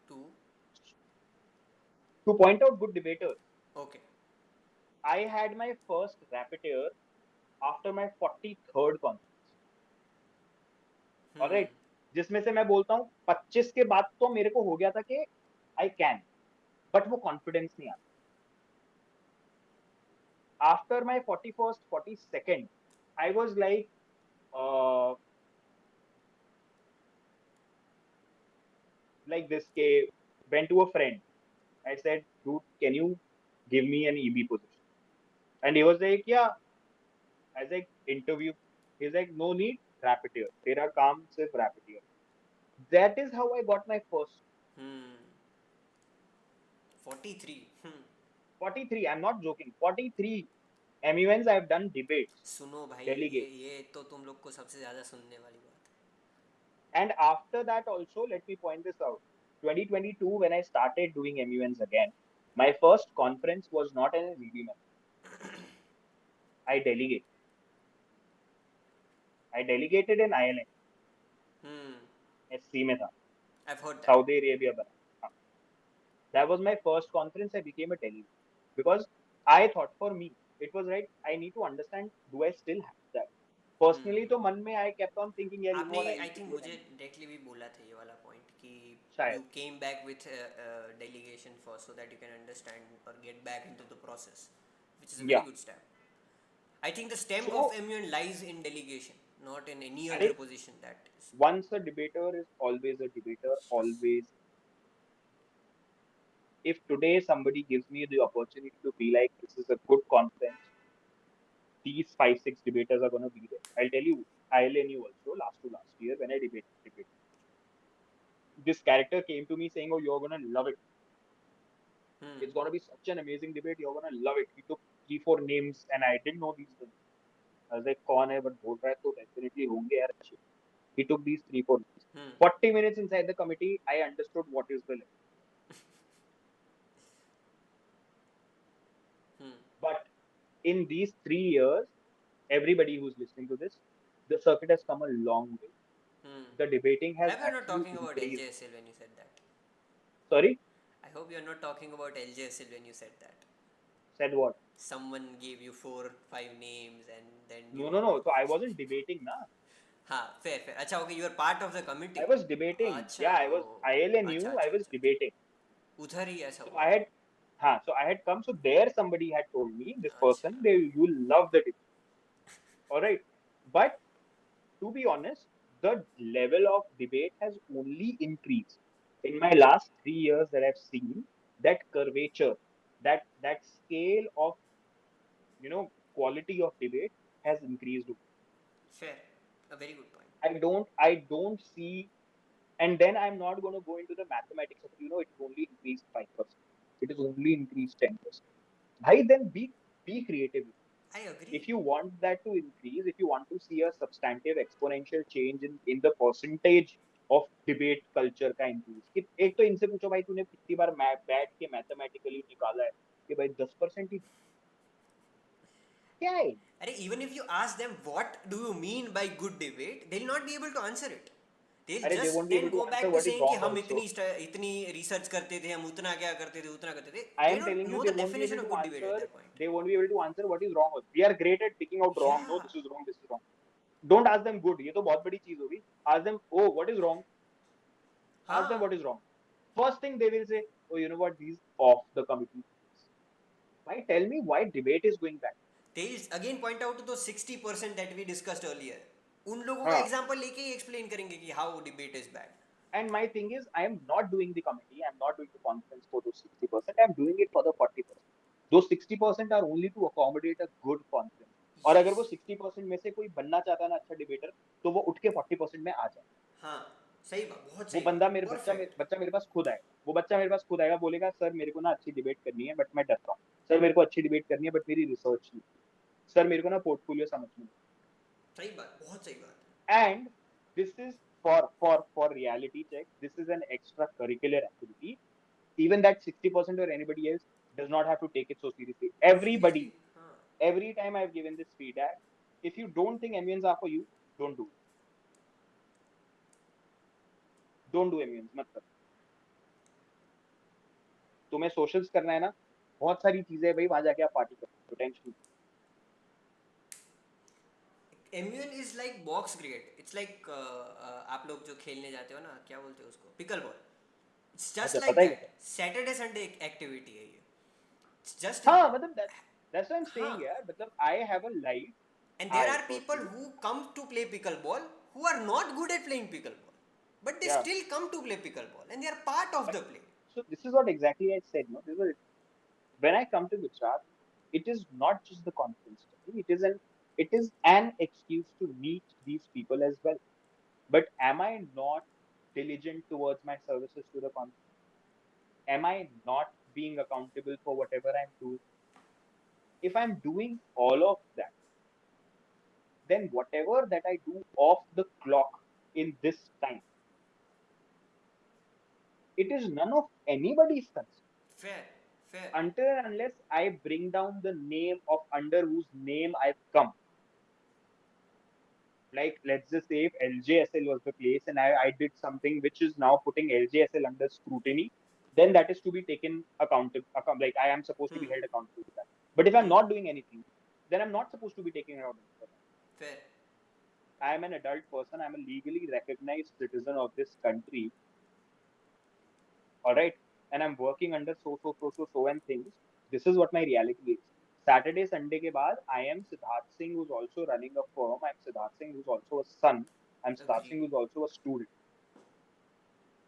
Two. to point out good debaters. Okay. I had my first rapporteur after my 43rd conference. Hmm. Alright, जिसमें से मैं बोलता हूँ 25 के बाद तो मेरे को हो गया था कि आई कैन, बट वो कॉन्फिडेंस नहीं आता. After my 41st 42nd I was like this के went to a friend. I said, dude, can you give me an EB position? And he was like, yeah. I was like, interview. He's like, no need, rapporteur. तेरा काम सिर्फ rapporteur. That is how I got my first. Hmm. 43. 43, I'm not joking. 43 MENs I've done debates, सुनो भाई, ये delegate. ये तो तुम लोग को सबसे ज़्यादा सुनने वाली बात And after that also, let me point this out. 2022, when I started doing MUNs again, my first conference was not an EB member. I delegate. I delegated in ILN. है. Hmm. SC में था. I've heard that. Saudi Arabia बना. हाँ. That was my first conference. I became a delegate because I thought for me it was right. I need to understand. Do I still have that? Personally, तो मन में I kept on thinking, yeah, you know आपने what, I I need to think do an मुझे MUN. Directly भी बोला था ये वाला पॉइंट कि शायद. You came back with delegation first so that you can understand और get back into the process which is a very Yeah. Good step. I think the stem So, of MUN lies in delegation, not in any अरे, other position that is. once a debater is always a debater, always. If today somebody gives me the opportunity to be like, this is a good conference, these 5 6 debaters are going to be there. I'll tell you, ILNU also, last to last year when I debated, this character came to me saying, oh, you're going to love it. Hmm. It's going to be such an amazing debate. You're going to love it. He took 3 4 names and I didn't know these names. I was like, कौन है, but बोल रहा है तो definitely होंगे यार अच्छे. He took these 3 4 names. Hmm. 40 minutes inside the committee, I understood what is the limit. Hmm. But in these 3 years, everybody who's listening to this, the circuit has come a long way. Hmm. The debating I has hope you're not actually talking about increased. LJSL when you said that. Sorry, I hope you're not talking about LJSL when you said that. said what? Someone gave you 4 5 names and then you. No. So I wasn't debating, na. हाँ, fair. अच्छा, okay, you are part of the committee. I was debating. अच्छा, Yeah, I was ओ. अच्छा ILNU. I अच्छा was अच्छा अच्छा. debating. उधर ही ऐसा So हुआ. I had come. So there somebody had told me, this अच्छा. person, you love the debate. All right, but to be honest, the level of debate has only increased. In my last 3 years that I've seen, that curvature, that scale of quality of debate has increased. Fair. A very good point. I don't see, and then I'm not going to go into the mathematics of it is only increased 5%. It is only increased 10%. Bhai, then be creative. I agree. If you want that to increase, if you want to see a substantive exponential change in the percentage of debate culture का increase, कि एक तो इनसे पूछो भाई तूने कितनी बार बैठ के मैथमेटिकली निकाला है कि भाई 10% ही क्या है? अरे even if you ask them what do you mean by good debate, they'll not be able to answer it. They'll अरे they just won't be then able to go answer back to what is saying कि wrong हम also. इतनी research करते थे, हम उतना क्या करते थे, उतना करते थे. I They am don't telling you, know they the won't be definition able of to good debate answer. at that point. They won't be able to answer what is wrong. We are great at picking out wrong. No, Yeah. this is wrong. This is wrong. Don't ask them good. ये तो बहुत बड़ी चीज होगी. Ask them, oh, what is wrong? Ask them हाँ. what is wrong. First thing they will say, oh, you know what? These off the committee. Why? Tell me why debate is going back. They'll again point out to those 60% that we discussed earlier. उन लोगों का हाँ. Example लेके ही explain करेंगे कि how debate is bad. And my thing is, I am not doing the committee. I'm not doing the conference for those 60%. I'm doing it for the 40%. Those 60% are only to accommodate a good conference. और अगर वो yes. 60% में से कोई बनना चाहता है ना अच्छा डिबेटर, तो वो उठ के 40% में आ जाए. हाँ, सही बात, बहुत वो सही बंदा बात, परफेक्ट. बच्चा मेरे पास खुद आएगा. वो बच्चा मेरे पास खुद आएगा, बोलेगा सर मेरे को ना अच्छी डिबेट करनी है बट मैं डरता हूँ. सर मेरे को अच्छी डिबेट करनी है बट मेरी रिसर्च नहीं. सर मेरे को ना पोर्टफोलियो समझ में नहीं. सही बात, बहुत सही बात. And this is for reality check. This is an extracurricular activity. Even that 60% or anybody else does not have to take it so seriously. Seriously. Everybody, हाँ. every time I've given this feedback, if you don't think MUNs are for you, don't do it. Don't do MUNs. मत करो. तुम्हें socials करना है ना, बहुत सारी चीजें है भाई, वहां जाके आप पार्टी करो, tension. Immune is like box cricket. It's like आप लोग जो खेलने जाते हो ना, क्या बोलते हो उसको, पिकल बॉल. इट्स जस्ट अच्छा लाइक पता है दैट. क्या? सैटरडे संडे एक्टिविटी है ये. It's just. हाँ मतलब that's what I'm हाँ. saying यार. मतलब I have a life. And there I are people personally, who come to play pickleball who are not good at playing pickleball, but they yeah. still come to play pickleball and they are part of But the play. so this is what exactly I said. No, this is when I come to Gujarat, it is not just the conference. It is an excuse to meet these people as well. But am I not diligent towards my services to the conference? Am I not being accountable for whatever I'm doing? If I'm doing all of that, then whatever that I do off the clock in this time, it is none of anybody's concern. Fair, fair. Until and unless I bring down the name of under whose name I've come. Like let's just say if LJSL was the place and I did something which is now putting LJSL under scrutiny, then that is to be taken like I am supposed to be Hmm, held accountable to that. But if I'm hmm. not doing anything, then I'm not supposed to be taken accountable for that. Fair. I am an adult person. I'm a legally recognized citizen of this country. All right, and I'm working under so and things. This is what my reality is. Saturday, Sunday के बाद, I am Siddharth Singh who's also running a firm. I'm Siddharth Singh who's also a son. I'm Siddharth Agree. Singh who's also a student.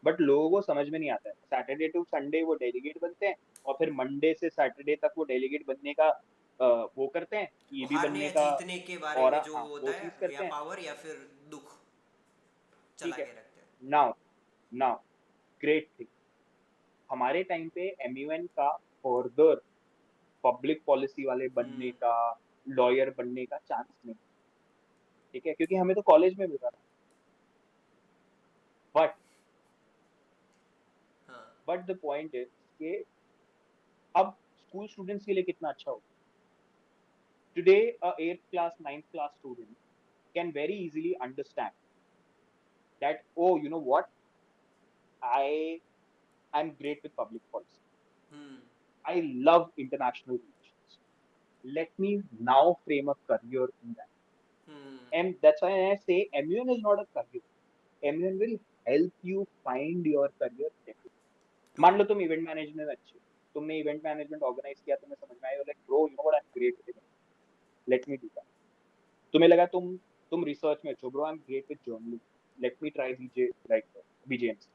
But लोगों को समझ में नहीं आता है. Saturday to Sunday वो डेलीगेट बनते हैं और फिर मंडे से सैटरडे तक वो डेलीगेट बनने का वो करते हैं, वो ईबी हारने बनने या का. जीतने के बारे और में जो हाँ होता वो चीज है, या करते हैं. पावर या फिर दुख चला ठीक है. के रखते हैं. Now now great thing. हमारे टाइम पे एमयूएन का फर्दर पब्लिक पॉलिसी वाले बनने हम्म. का, लॉयर बनने का चांस नहीं. ठीक है, क्योंकि हमें तो कॉलेज में मिल रहा था. बट हाँ. बट द पॉइंट इज कि अब स्कूल स्टूडेंट्स के लिए कितना अच्छा हो. Today a 8th class 9th class student can very easily understand that oh you know what, I am great with public policy. Hmm. I love international relations. Let me now frame a career in that. Hmm. And that's why I say MUN is not a career. MUN will help you find your career. True. मान लो तुम event management अच्छे हो, तुमने event management organise किया, तुम्हें समझ में आया like bro you know what I am great with, let me do that. तुम्हें लगा तुम रिसर्च में अच्छे हो, bro I am great with journalism, let me try BJ like BJMC.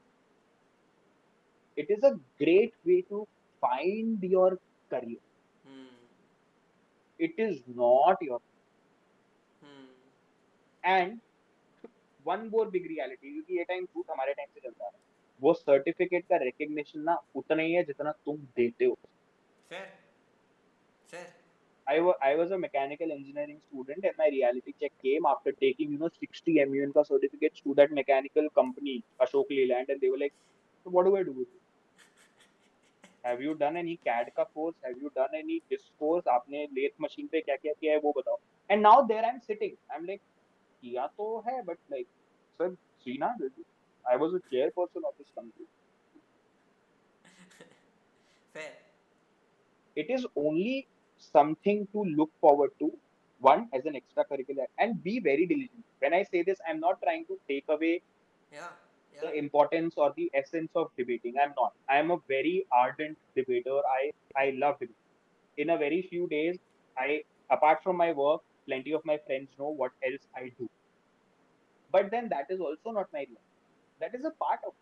It is a great way to find your career. Hmm. It is not your. Hmm. And one more big reality, क्योंकि ये time झूठ हमारे time से चल रहा है, वो certificate का रिकग्निशन ना उतना ही है जितना तुम देते हो. Fair, fair. I was a mechanical engineering student, and my reality check came after taking 60 MUN ka certificates to that mechanical company Ashok Leyland, and they were like, so what do I do with it? Have you done any CAD का course? Have you done any disc course? आपने lathe machine पे क्या क्या किया है वो बताओ. And now there I'm sitting. I'm like, किया तो है, but like, sir, see na, I was a chairperson of this company. Fair. It is only something to look forward to, one as an extracurricular, and be very diligent. When I say this, I'm not trying to take away Yeah, yeah. the importance or the essence of debating. I'm not. I am a very ardent debater. I love debating. In a very few days, I apart from my work, plenty of my friends know what else I do. But then that is also not my life. That is a part of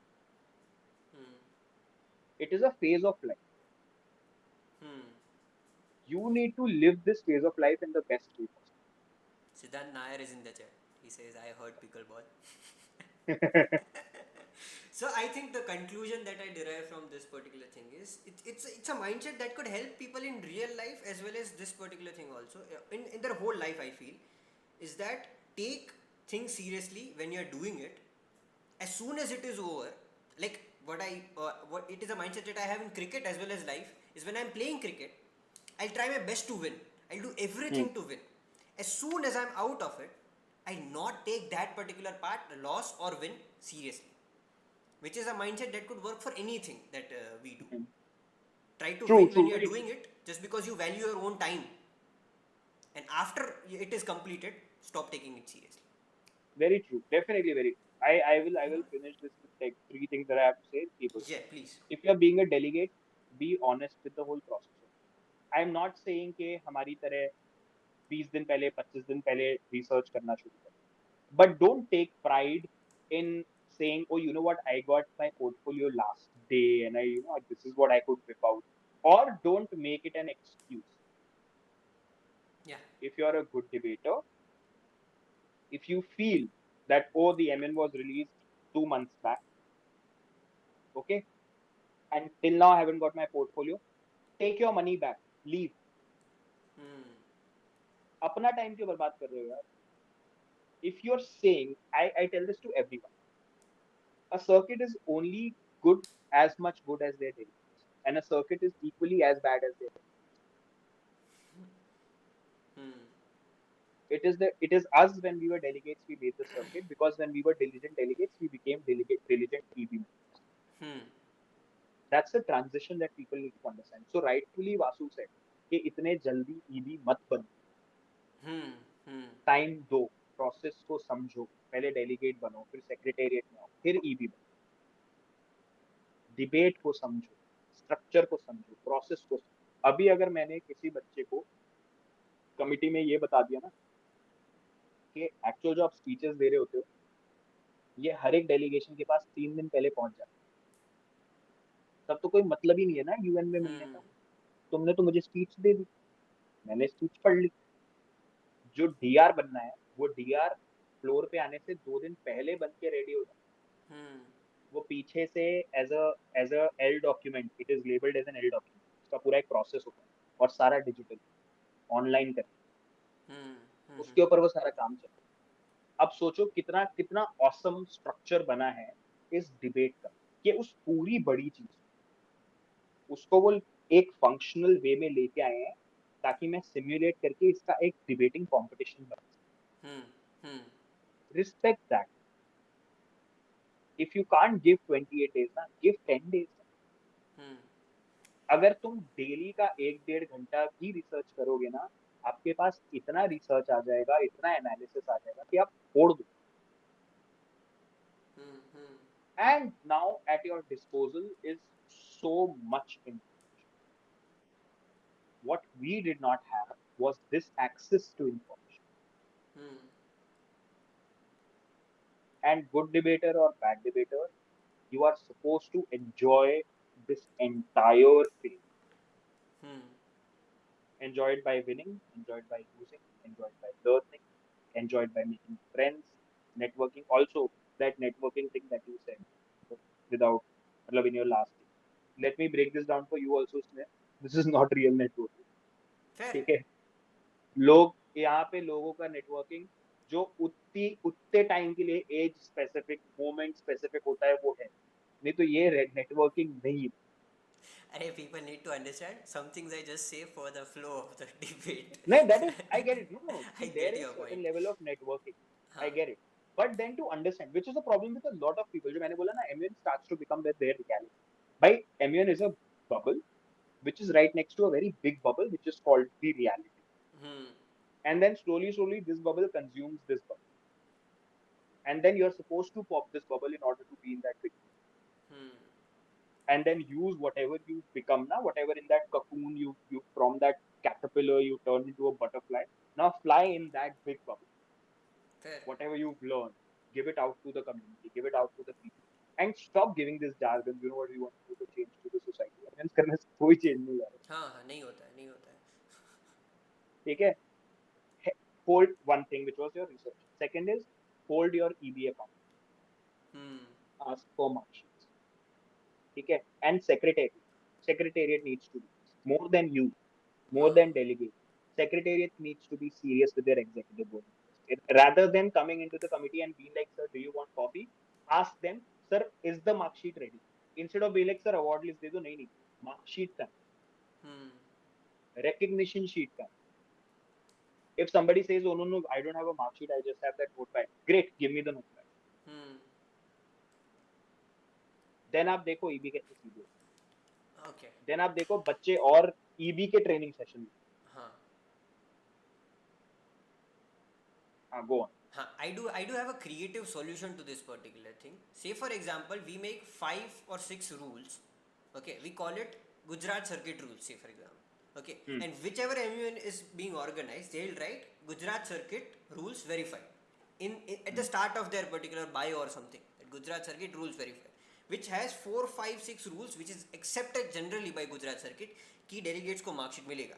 Hmm. it. It is a phase of life. Hmm. You need to live this phase of life in the best way Siddharth Nair is in the chat. He says, I heard pickleball. possible. So I think the conclusion that I derive from this particular thing is it's a mindset that could help people in real life as well as this particular thing also. In their whole life, I feel, is that take things seriously when you're doing it. As soon as it is over, like what it is a mindset that I have in cricket as well as life is when I'm playing cricket, I'll try my best to win. I'll do Hmm. everything to win. As soon as I'm out of it, I not take that particular part, loss or win, seriously, which is a mindset that could work for anything that we do. Hmm. Try to True, win when true, you're very true. doing it just because you value your own time. And after it is completed, stop taking it seriously. Very true. Definitely very true. I Yeah. will finish this with like three things that I have to say. Keep it. Yeah, please. If you are being a delegate, be honest with the whole process. I am not saying कि हमारी तरह 20 दिन पहले 25 दिन पहले research करना शुरू करें. But don't take pride in saying, oh, you know what, I got my portfolio last day and this is what I could whip out. Or don't make it an excuse. Yeah. If you are a good debater, if you feel that, oh, the MN was released 2 months back, okay, and till now I haven't got my portfolio, take your money back, leave. Hmm. अपना time क्यों बर्बाद कर रहे हो यार? If you're saying, I tell this to everyone, a circuit is only good as much good as their delegates, and a circuit is equally as bad as their delegates. Hmm. It is us when we were delegates we made the circuit, because when we were diligent delegates we became diligent EB. Hmm. That's the transition that people need to understand. So rightfully Vasu said कि इतने जल्दी EB मत बनो, Hmm. Hmm. Time दो, process को समझो, पहले delegate बनो, फिर सेक्रेटेरिएट में आओ, फिर ईबी बनो, डिबेट को समझो, स्ट्रक्चर को समझो, प्रोसेस को समझो. अभी अगर मैंने किसी बच्चे को कमिटी में ये बता दिया ना कि एक्चुअल जो आप स्पीचेस दे रहे होते हो ये हर एक डेलीगेशन के पास 3 दिन पहले पहुंच जाता है, तब तो कोई मतलब ही नहीं है ना यूएन में मिलने Hmm. का. तुमने तो मुझे स्पीच दे दी, मैंने स्पीच पढ़ ली. जो डीआर बनना है वो डीआर फ्लोर पे आने से 2 दिन पहले बन के रेडी हो जाए. Hmm. वो पीछे से as a L document, it is labelled as an L document. उसका पूरा एक प्रोसेस होता है और सारा डिजिटल ऑनलाइन करके Hmm. Hmm. उसके ऊपर वो सारा काम चलता है. अब सोचो कितना कितना ऑसम स्ट्रक्चर बना है इस डिबेट का, कि उस पूरी बड़ी चीज उसको वो एक फंक्शनल वे में लेके आए हैं ताकि मैं सिम्युलेट करके इसका एक डिबेटिंग कंपटीशन बना. Hmm. Hmm. Respect that. If you can't give 28 days ना, गिव 10 days. Hmm. अगर तुम डेली का 1-1.5 घंटा भी रिसर्च करोगे ना, आपके पास इतना रिसर्च आ जाएगा, इतना एनालिसिस आ जाएगा कि आप फोड़ दो. Hmm. Hmm. And now at your disposal is so much information. What we did not have was this access to information. Hmm. And good debater or bad debater, you are supposed to enjoy this entire phase. Hmm. Enjoy it by winning, enjoy it by losing, enjoy it by learning, enjoy it by making friends, networking. Also, that networking thing that you said without love in your last day. Let me break this down for you also, Sneh. This is not real networking. Fair. Okay? लोग यहाँ पे लोगों का networking जो उतने time के लिए as specific moment specific होता है वो है, नहीं तो ये नेटवर्किंग नहीं है। Hey, people need to understand some things I just say for the flow of the debate. No, that is, I get it. No, no. I See, there get is your point. certain level of networking. I हाँ. get it. But then to understand, which is a problem with a lot of people, जो मैंने बोला ना, MUN starts to become their reality. By MUN is a bubble which is right next to a very big bubble which is called the reality. Hmm. And then slowly, this bubble consumes this bubble. And then you're supposed to pop this bubble in order to be in that big bubble. Hmm. And then use whatever you become now, whatever in that cocoon you from that caterpillar you turn into a butterfly. Now fly in that big bubble. Fair. Whatever you've learned, give it out to the community, give it out to the people, and stop giving this jargon. You know what we want to do to change to the society. Against करने से कोई change नहीं आ रहा. हाँ हाँ नहीं होता है नहीं होता है. ठीक है? Hold one thing, which was your research. Second is hold your EB account. Hmm. Ask for marksheets. ठीक है? And secretariat needs to be more than you, more हाँ. than delegate. Secretariat needs to be serious with their executive board members. Rather than coming into the committee and being like, sir, do you want coffee? Ask them, sir, is the mark sheet ready? Instead of being like, sir, award list दे दो, नहीं, mark sheet का, Hmm. recognition sheet का. If somebody says, oh no, I don't have a mark sheet, I just have that notepad. Great, give me the notepad. Hmm. Then आप देखो EB कैसे सीधे. Okay. Then आप देखो बच्चे और EB के training session. हाँ. Go on. I do have a creative solution to this particular thing. Say for example, we make 5 or 6 rules. Okay, we call it Gujarat Circuit rules. Say for example. Okay, and whichever MUN is being organized, they'll write Gujarat Circuit rules verified at the start of their particular bio or something. Gujarat Circuit rules verified, which has 4, 5, 6 rules, which is accepted generally by Gujarat Circuit कि delegates को marksheet मिलेगा.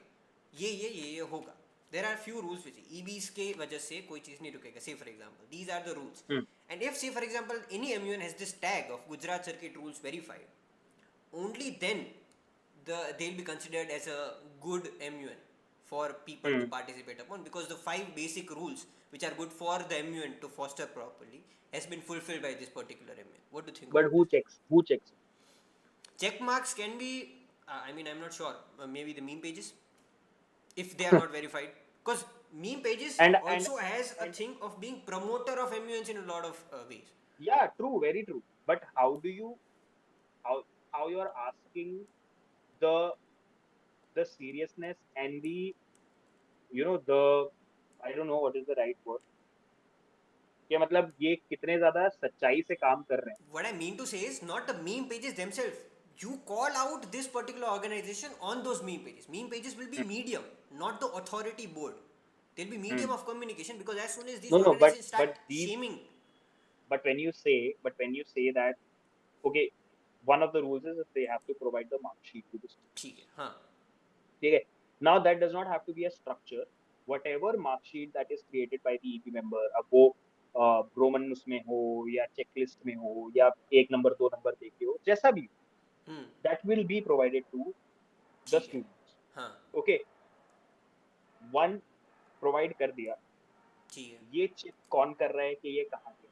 ये होगा. There are few rules which EBs के वजह से कोई चीज़ नहीं रुकेगा. Say for example, these are the rules. And if say for example any MUN has this tag of Gujarat Circuit rules verified, only then they'll be considered as a good MUN for people to participate upon, because the 5 basic rules which are good for the MUN to foster properly has been fulfilled by this particular MUN. What do you think But about who that? checks? Who checks? Check marks can be, I'm not sure, maybe the meme pages, if they are not verified, because meme pages and and also has a and thing of being promoter of MUNs in a lot of ways. yeah, true, very true. But how do you how you are asking the the seriousness and the the I don't know what is the right word. कि मतलब ये कितने ज्यादा सच्चाई से काम कर रहे हैं. What I mean to say is not the meme pages themselves. You call out this particular organization on those meme pages. Meme pages will be medium, not the authority board. They'll be medium of communication, because as soon as these No, no, organizations start but these shaming, but when you say that, okay, one of the rules is that they have to provide the mark sheet to the student. ठीक है, हाँ, Okay. Now that does not have to be a structure. Whatever mark sheet that is created by the EP member, अब वो Roman उसमें हो या checklist में हो या 1 नंबर 2 नंबर देके हो, जैसा भी हो, that will be provided to the ठीक है, students. हाँ, Okay, one provide कर दिया, ठीक है. ये चेक कौन कर रहा है कि ये कहाँ गया.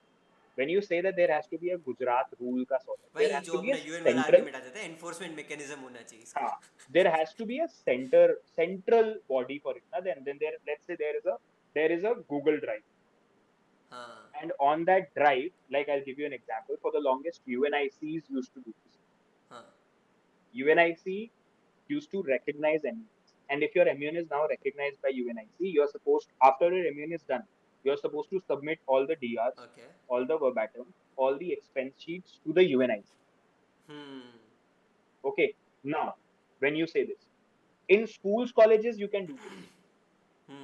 When you say that there has to be a Gujarat rule का sorted, there वही has जो to be अपना a यूएन वाला central, आर्ग्यूमेंट आ जाता है, एनफोर्समेंट मैकेनिज्म होना चाहिए हाँ, इसका. there has to be a central body for it. Then there, let's say there is a Google Drive. हाँ, And on that drive, like I'll give you an example, for the longest, UNICs used to do this. हाँ, UNIC used to recognize MUNs. And if your MUN is now recognized by UNIC, you're supposed, after your MUN is done, you're supposed to submit all the DRs, okay, all the verbatim, all the expense sheets to the UNIC. Okay, now, when you say this, in schools, colleges, you can do this.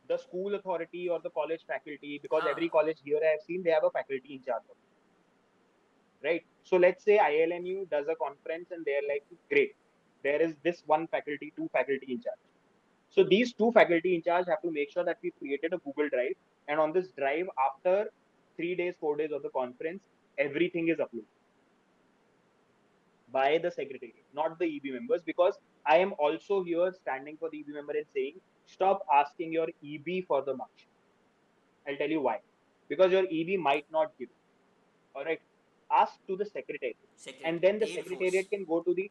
The school authority or the college faculty, because हाँ, every college here I have seen, they have a faculty in charge of it, right? So let's say ILMU does a conference and they're like, great, there is this one faculty, two faculty in charge. So these two faculty in charge have to make sure that we've created a Google Drive, and on this drive, after 3 days, 4 days of the conference, everything is uploaded. by the secretariat, not the EB members, because I am also here standing for the EB member and saying, stop asking your EB for the mark sheet. I'll tell you why. Because your EB might not give it. All right. Ask to the secretariat. And Secretary, then the they enforce. secretariat can go to the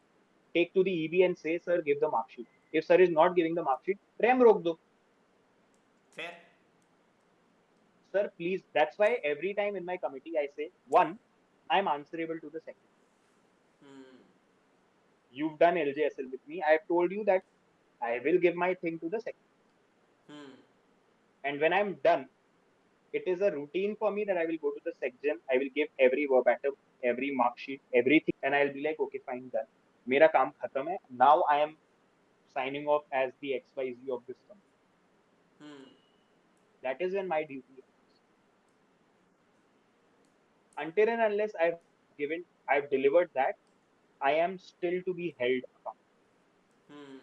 take to the EB and say, sir, give the mark sheet. If sir is not giving the mark sheet, rem rok do. Fair. Sir, please. That's why every time in my committee I say, one, I'm answerable to the secretary. Hmm. You've done LJSL with me. I have told you that I will give my thing to the secretary. Hmm. And when I'm done, it is a routine for me that I will go to the section, I will give every verbatim, every mark sheet, everything, and I'll be like, okay, fine, done. Mera kaam khatam hai. Now I am signing off as the XYZ of this company. Hmm. That is when my duty ends. Until and unless I've delivered that, I am still to be held accountable. Hmm.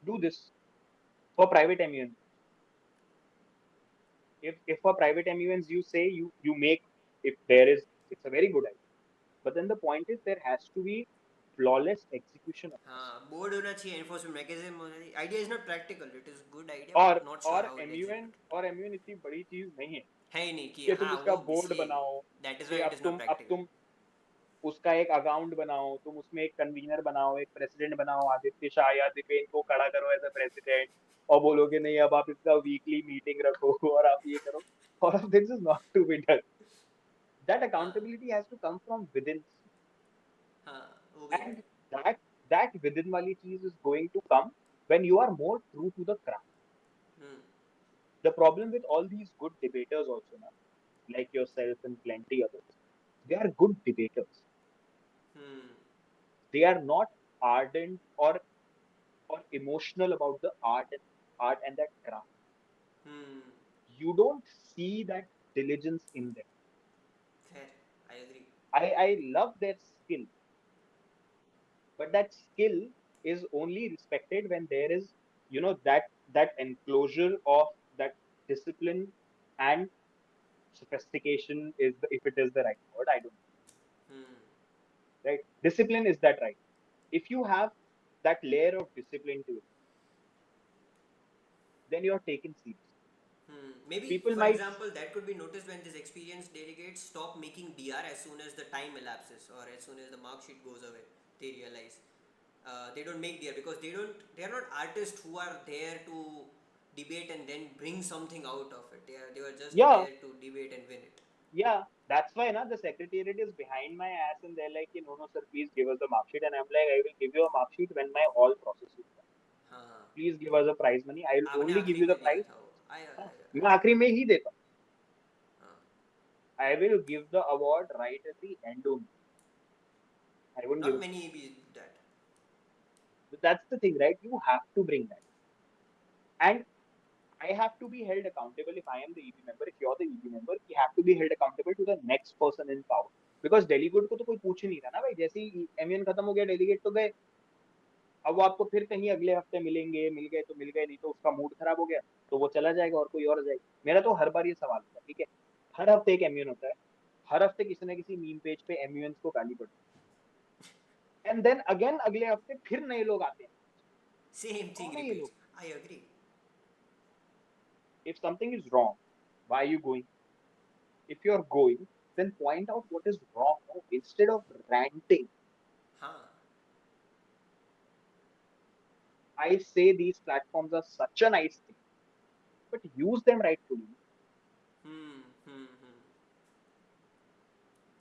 Do this for private MUNs. If for private MUNs you say you make, if there is, it's a very good idea. But then the point is there has to be flawless execution of this. हाँ board होना चाहिए enforcement mechanism होना चाहिए idea is not practical it is good idea और but not sure और how it MUN execute और MUN इतनी बड़ी चीज नहीं है है ही नहीं कि कि तुम हाँ उसका वो बोर्ड इसलिए बनाओ, दैट इज कि वाई इट इज नॉट अब प्रैक्टिकल तुम उसका एक अकाउंट बनाओ, तुम उसमें एक कन्वीनर बनाओ, एक प्रेसिडेंट बनाओ, आदित्य शाह या दीपेन को खड़ा करो एज अ प्रेसिडेंट, और बोलोगे नहीं अब आप इसका वीकली मीटिंग रखो और आप ये करो. All of this is not to be done. That हाँ accountability has to come from within, हाँ वो भी है and that within wali cheese is going to come when you are more true to the craft. Hmm The problem with all these good debaters also now, like yourself and plenty others, they are good debaters. Hmm They are not ardent or emotional about the art and that craft. Hmm You don't see that diligence in them. खैर I agree I love their skill, but that skill is only respected when there is, that enclosure of that discipline and sophistication, is if it is the right word, I don't hmm know, right? Discipline is that right. If you have that layer of discipline to it, then you're taken seriously. Maybe, People for might, example, that could be noticed when these experienced delegates stop making DR as soon as the time elapses or as soon as the mark sheet goes away. They realize they don't make DR because they are not artists who are there to debate and then bring something out of it. They were just yeah, there to debate and win it. yeah, that's why the secretariat is behind my ass and they're like, no, no, sir, please give us the mark sheet. And I'm like, I will give you a mark sheet when my all process is done. हाँ Please give us a prize money. I will आपने only give आखिरी you the में दिया prize. था वो हाँ, मैं आखिरी में ही देता हूँ. हाँ I will give the award right at the end only. I won't give not it. many EBs do that. But that's the thing, right? You have to bring that. And I have to be held accountable if I am the EB member. If you're the EB member, you have to be held accountable to the next person in power. Because delegate को तो कोई पूछ ही नहीं रहा ना भाई, जैसे ही MN खत्म हो गया डेलीगेट तो गए. अब वो आपको फिर कहीं अगले हफ्ते मिलेंगे, मिल गए तो मिल गए, नहीं तो उसका मूड खराब हो गया तो वो चला जाएगा और कोई और जाएगा. मेरा तो हर बार ये सवाल होता है, ठीक है, हर हफ्ते एक एमयूएन होता है, हर हफ्ते किसी ना किसी मीम पेज पे एमयूएन को गाली पड़ती है, एंड देन अगेन अगले हफ्ते फिर नए लोग आते हैं. Same thing कौन है ये repeats. लोग? I agree. If something is wrong, why are you going? If you're going, then point out what is wrong, no? Instead of ranting. हाँ I say these platforms are such a nice thing, but use them rightfully. hmm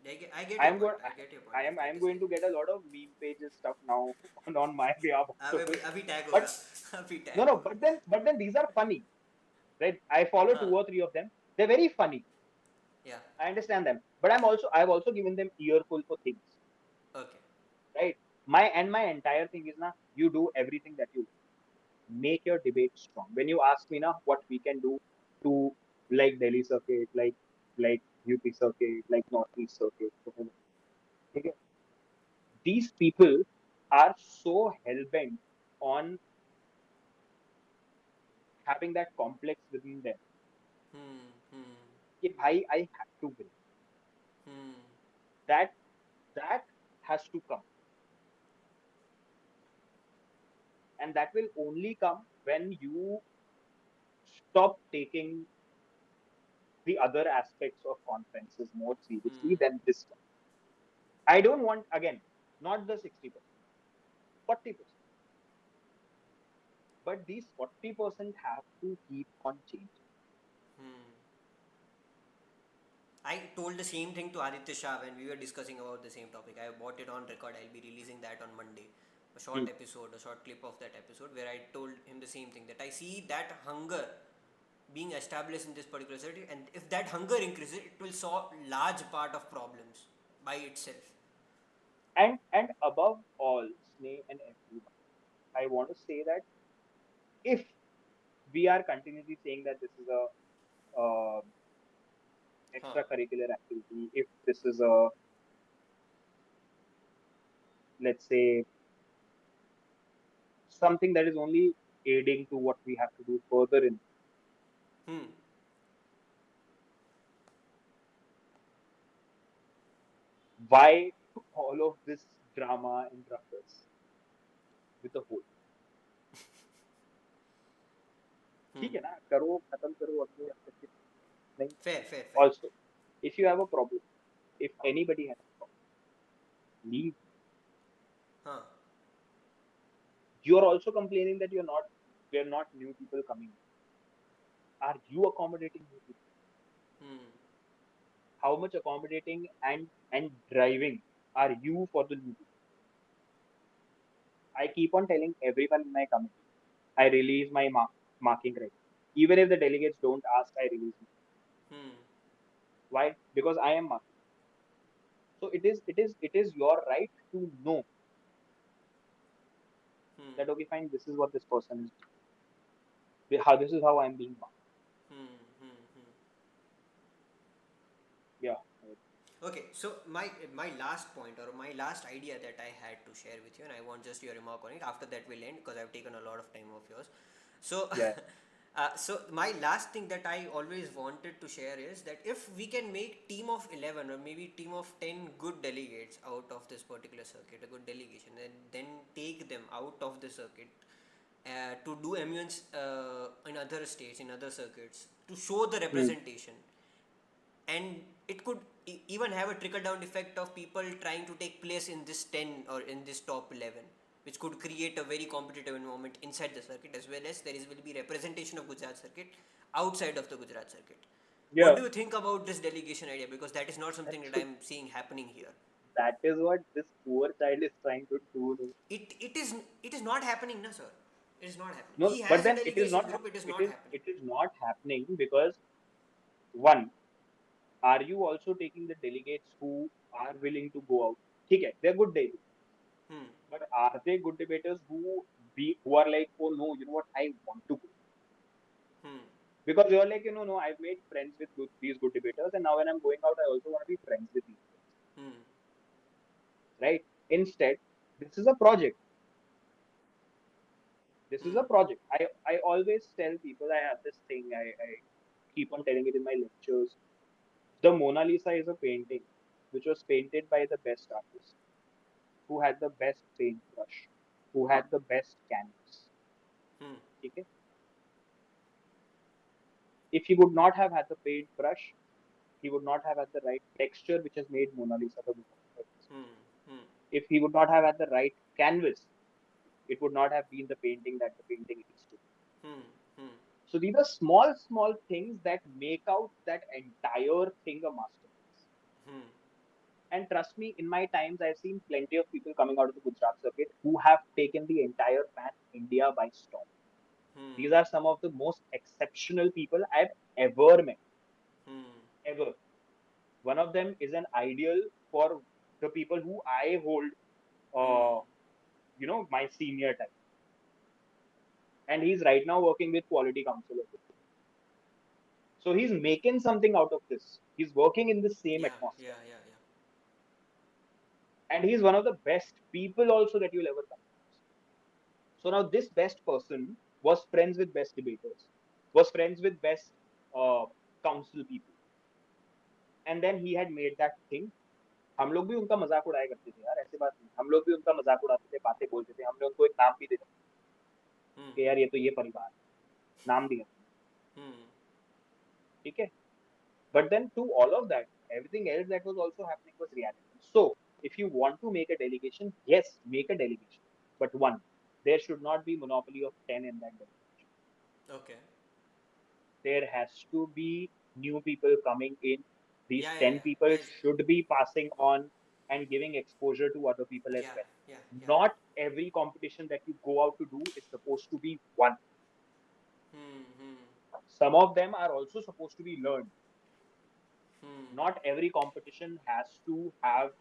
I get I your am point. going. I get your point. I am going Definitely. to get a lot of meme pages stuff now on my behalf अभी also. अभी tag But होगा अभी no, tag no. होगा But then these are funny, right? I follow two हाँ or three of them. They're very funny. या I understand them, but I've also given them earful for things, okay right? My entire thing is now you do everything that you make your debate strong. When you ask me now what we can do to, like Delhi circuit, like UP circuit, like Northeast circuit, whatever, okay? These people are so hell bent on having that complex within them hmm hmm कि भाई I have to bring hmm that. That has to come. And that will only come when you stop taking the other aspects of conferences more seriously Hmm. than this one. I don't want, again, not the 60%, 40%. But these 40% have to keep on changing. Hmm. I told the same thing to Aditya Shah when we were discussing about the same topic. I bought it on record. I'll be releasing that on Monday. A short Hmm. episode, a short clip of that episode where I told him the same thing, that I see that hunger being established in this particular city, and if that hunger increases, it will solve large part of problems by itself. And above all, Sneh and everyone, I want to say that if we are continuously saying that this is a Huh. extracurricular activity, if this is a, let's say, something that is only aiding to what we have to do further in, Hmm. why all of this drama and ruckus with the whole? Hmm. ठीक है ना, करो खत्म करो अपने आप करके, नहीं. Fair, fair, fair. Also, if you have a problem, if anybody has a problem, leave. Huh. You are also complaining that we're not new people coming. Are you accommodating new people? Hmm. How much accommodating and driving are you for the new people? I keep on telling everyone in my committee, I release my marking criteria. Even if the delegates don't ask, I release it. Hmm. Why? Because I am marking. So it is your right to know Hmm. that, okay, fine, this is what this person is doing. How this is how I'm being marked. Hmm. Hmm. Hmm. Yeah. Okay, so my last point, or my last idea that I had to share with you, and I want just your remark on it. After that, we'll end because I've taken a lot of time of yours. So, Yeah. so my last thing that I always wanted to share is that if we can make team of 11 or maybe team of 10 good delegates out of this particular circuit, a good delegation, and then take them out of the circuit to do MUNs in other states, in other circuits, to show the Hmm. representation, and it could even have a trickle down effect of people trying to take place in this 10 or in this top 11, which could create a very competitive environment inside the circuit, as well as will be representation of Gujarat circuit outside of the Gujarat circuit. What Yeah. do you think about this delegation idea? Because that is not something that I'm seeing happening here. That is what this poor child is trying to do. It is not happening, na sir. It is not happening. No, He but has a then it is delegation not. group. It is It not is. happening. It is not happening because, one, are you also taking the delegates who are willing to go out? Okay, they're good delegates, Hmm. but are they good debaters who are like, oh no, you know what, I want to go, Hmm. because you're like, no, I've made friends with these good debaters, and now when I'm going out, I also want to be friends with these guys, Hmm. right? Instead, this is a project. This is Hmm. a project. I always tell people, I have this thing. I keep on telling it in my lectures. The Mona Lisa is a painting which was painted by the best artist who had the best paintbrush, who had the best canvas. Hmm. Okay? If he would not have had the paintbrush, he would not have had the right texture which has made Mona Lisa the Mona Lisa. Hmm. Hmm. If he would not have had the right canvas, it would not have been the painting that the painting is today. Hmm. Hmm. So these are small, small things that make out that entire thing a masterpiece. Hmm. And trust me, in my times, I've seen plenty of people coming out of the Gujarat circuit who have taken the entire pan India by storm. Hmm. These are some of the most exceptional people I've ever met. Hmm. Ever. One of them is an ideal for the people who I hold, Hmm. my senior type. And he's right now working with Quality Council. So he's making something out of this. He's working in the same Yeah, atmosphere. yeah, yeah, yeah. And he's one of the best people also that you'll ever come across. So now this best person was friends with best debaters, was friends with best council people. And then he had made that thing हम लोग भी उनका मजाक उड़ाया करते थे यार, ऐसी बात नहीं, हम लोग भी उनका मजाक उड़ाते थे, बातें बोलते थे, हमने उनको एक नाम भी दिया कि यार ये तो ये परिवार है, नाम दिया, ठीक है. But then to all of that, everything else that was also happening was reality. So if you want to make a delegation, yes, make a delegation, but one, there should not be monopoly of 10 in that delegation. Okay. There has to be new people coming in. These Yeah, 10 people as should be passing on and giving exposure to other people as yeah, well. yeah. Not every competition that you go out to do is supposed to be won. Hmm. Some of them are also supposed to be learned. Hmm. Not every competition has to have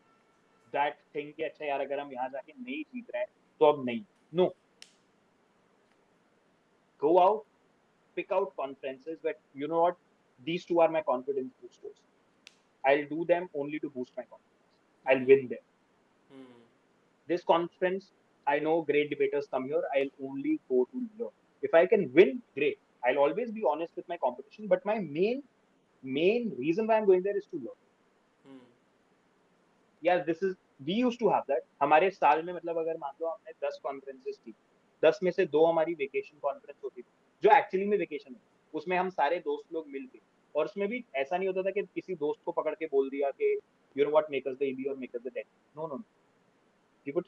that thing कि अच्छा यार अगर हम यहाँ जाके नहीं जीत रहे हैं तो अब नहीं. No, go out, pick out conferences where you know what, these two are my confidence boosters. I'll do them only to boost my confidence. I'll win them. Hmm. This conference, I know great debaters come here. I'll only go to learn. If I can win, great. I'll always be honest with my competition, but my main reason why I'm going there is to learn. Hmm. यार this is, we use to have that हमारे साल में, मतलब अगर मान लो हमने 10 conferences की, 10 में से 2 हमारी वेकेशन कॉन्फ्रेंस होती थी, जो एक्चुअली में वेकेशन है, उसमें हम सारे दोस्त लोग मिलके, और उसमें भी ऐसा नहीं होता था कि किसी दोस्त को पकड़ के बोल दिया कि you know what, make us the EB और make us the date. No no no, we would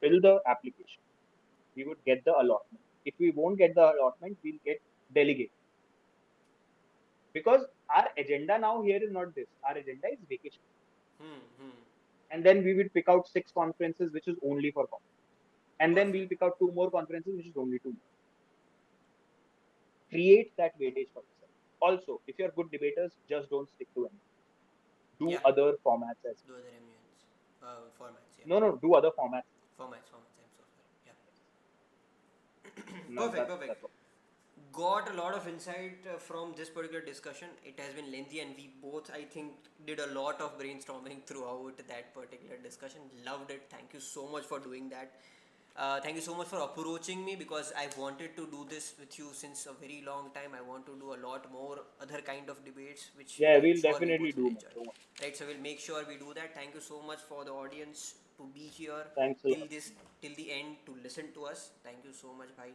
fill the application, we would get the allotment. If we won't get the allotment, we'll get delegate, because our agenda now here is not this, our agenda is vacation. Hmm. And then we will pick out 6 conferences which is only for conference, and then we'll Perfect. pick out 2 more conferences which is only to create that weightage for yourself. Also, if you're good debaters, just don't stick to anything, do Yeah. other formats as Do other ambience. Formats. Yeah. well. No, do other formats. Formats. I'm so sorry. Yeah. No, Perfect. Perfect. that's all. Got a lot of insight from this particular discussion. It has been lengthy, and we both, I think, did a lot of brainstorming throughout that particular discussion. Loved it. Thank you so much for doing that. Thank you so much for approaching me, because I wanted to do this with you since a very long time. I want to do a lot more other kind of debates, which Yeah, I'm we'll sure we definitely both will do, man. enjoy. Don't worry. Right, so we'll make sure we do that. Thank you so much for the audience to be here Thanks a till lot. this till the end to listen to us. Thank you so much, bhai.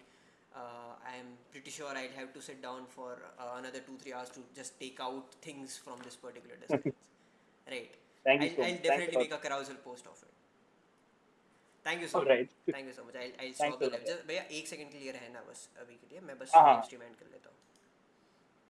I am pretty sure I'll have to sit down for another 2-3 hours to just take out things from this particular discussions. Right. Thank you I'll, so much. I'll Thanks definitely a lot. make a carousel post of it. Thank you so All much. right. Thank you so much. I'll Thanks stop a the lot. live. Yeah. just भैया 1 second clear रहना बस अभी के लिए मैं बस हाँ live हाँ. स्ट्रीम एंड कर लेता हूँ.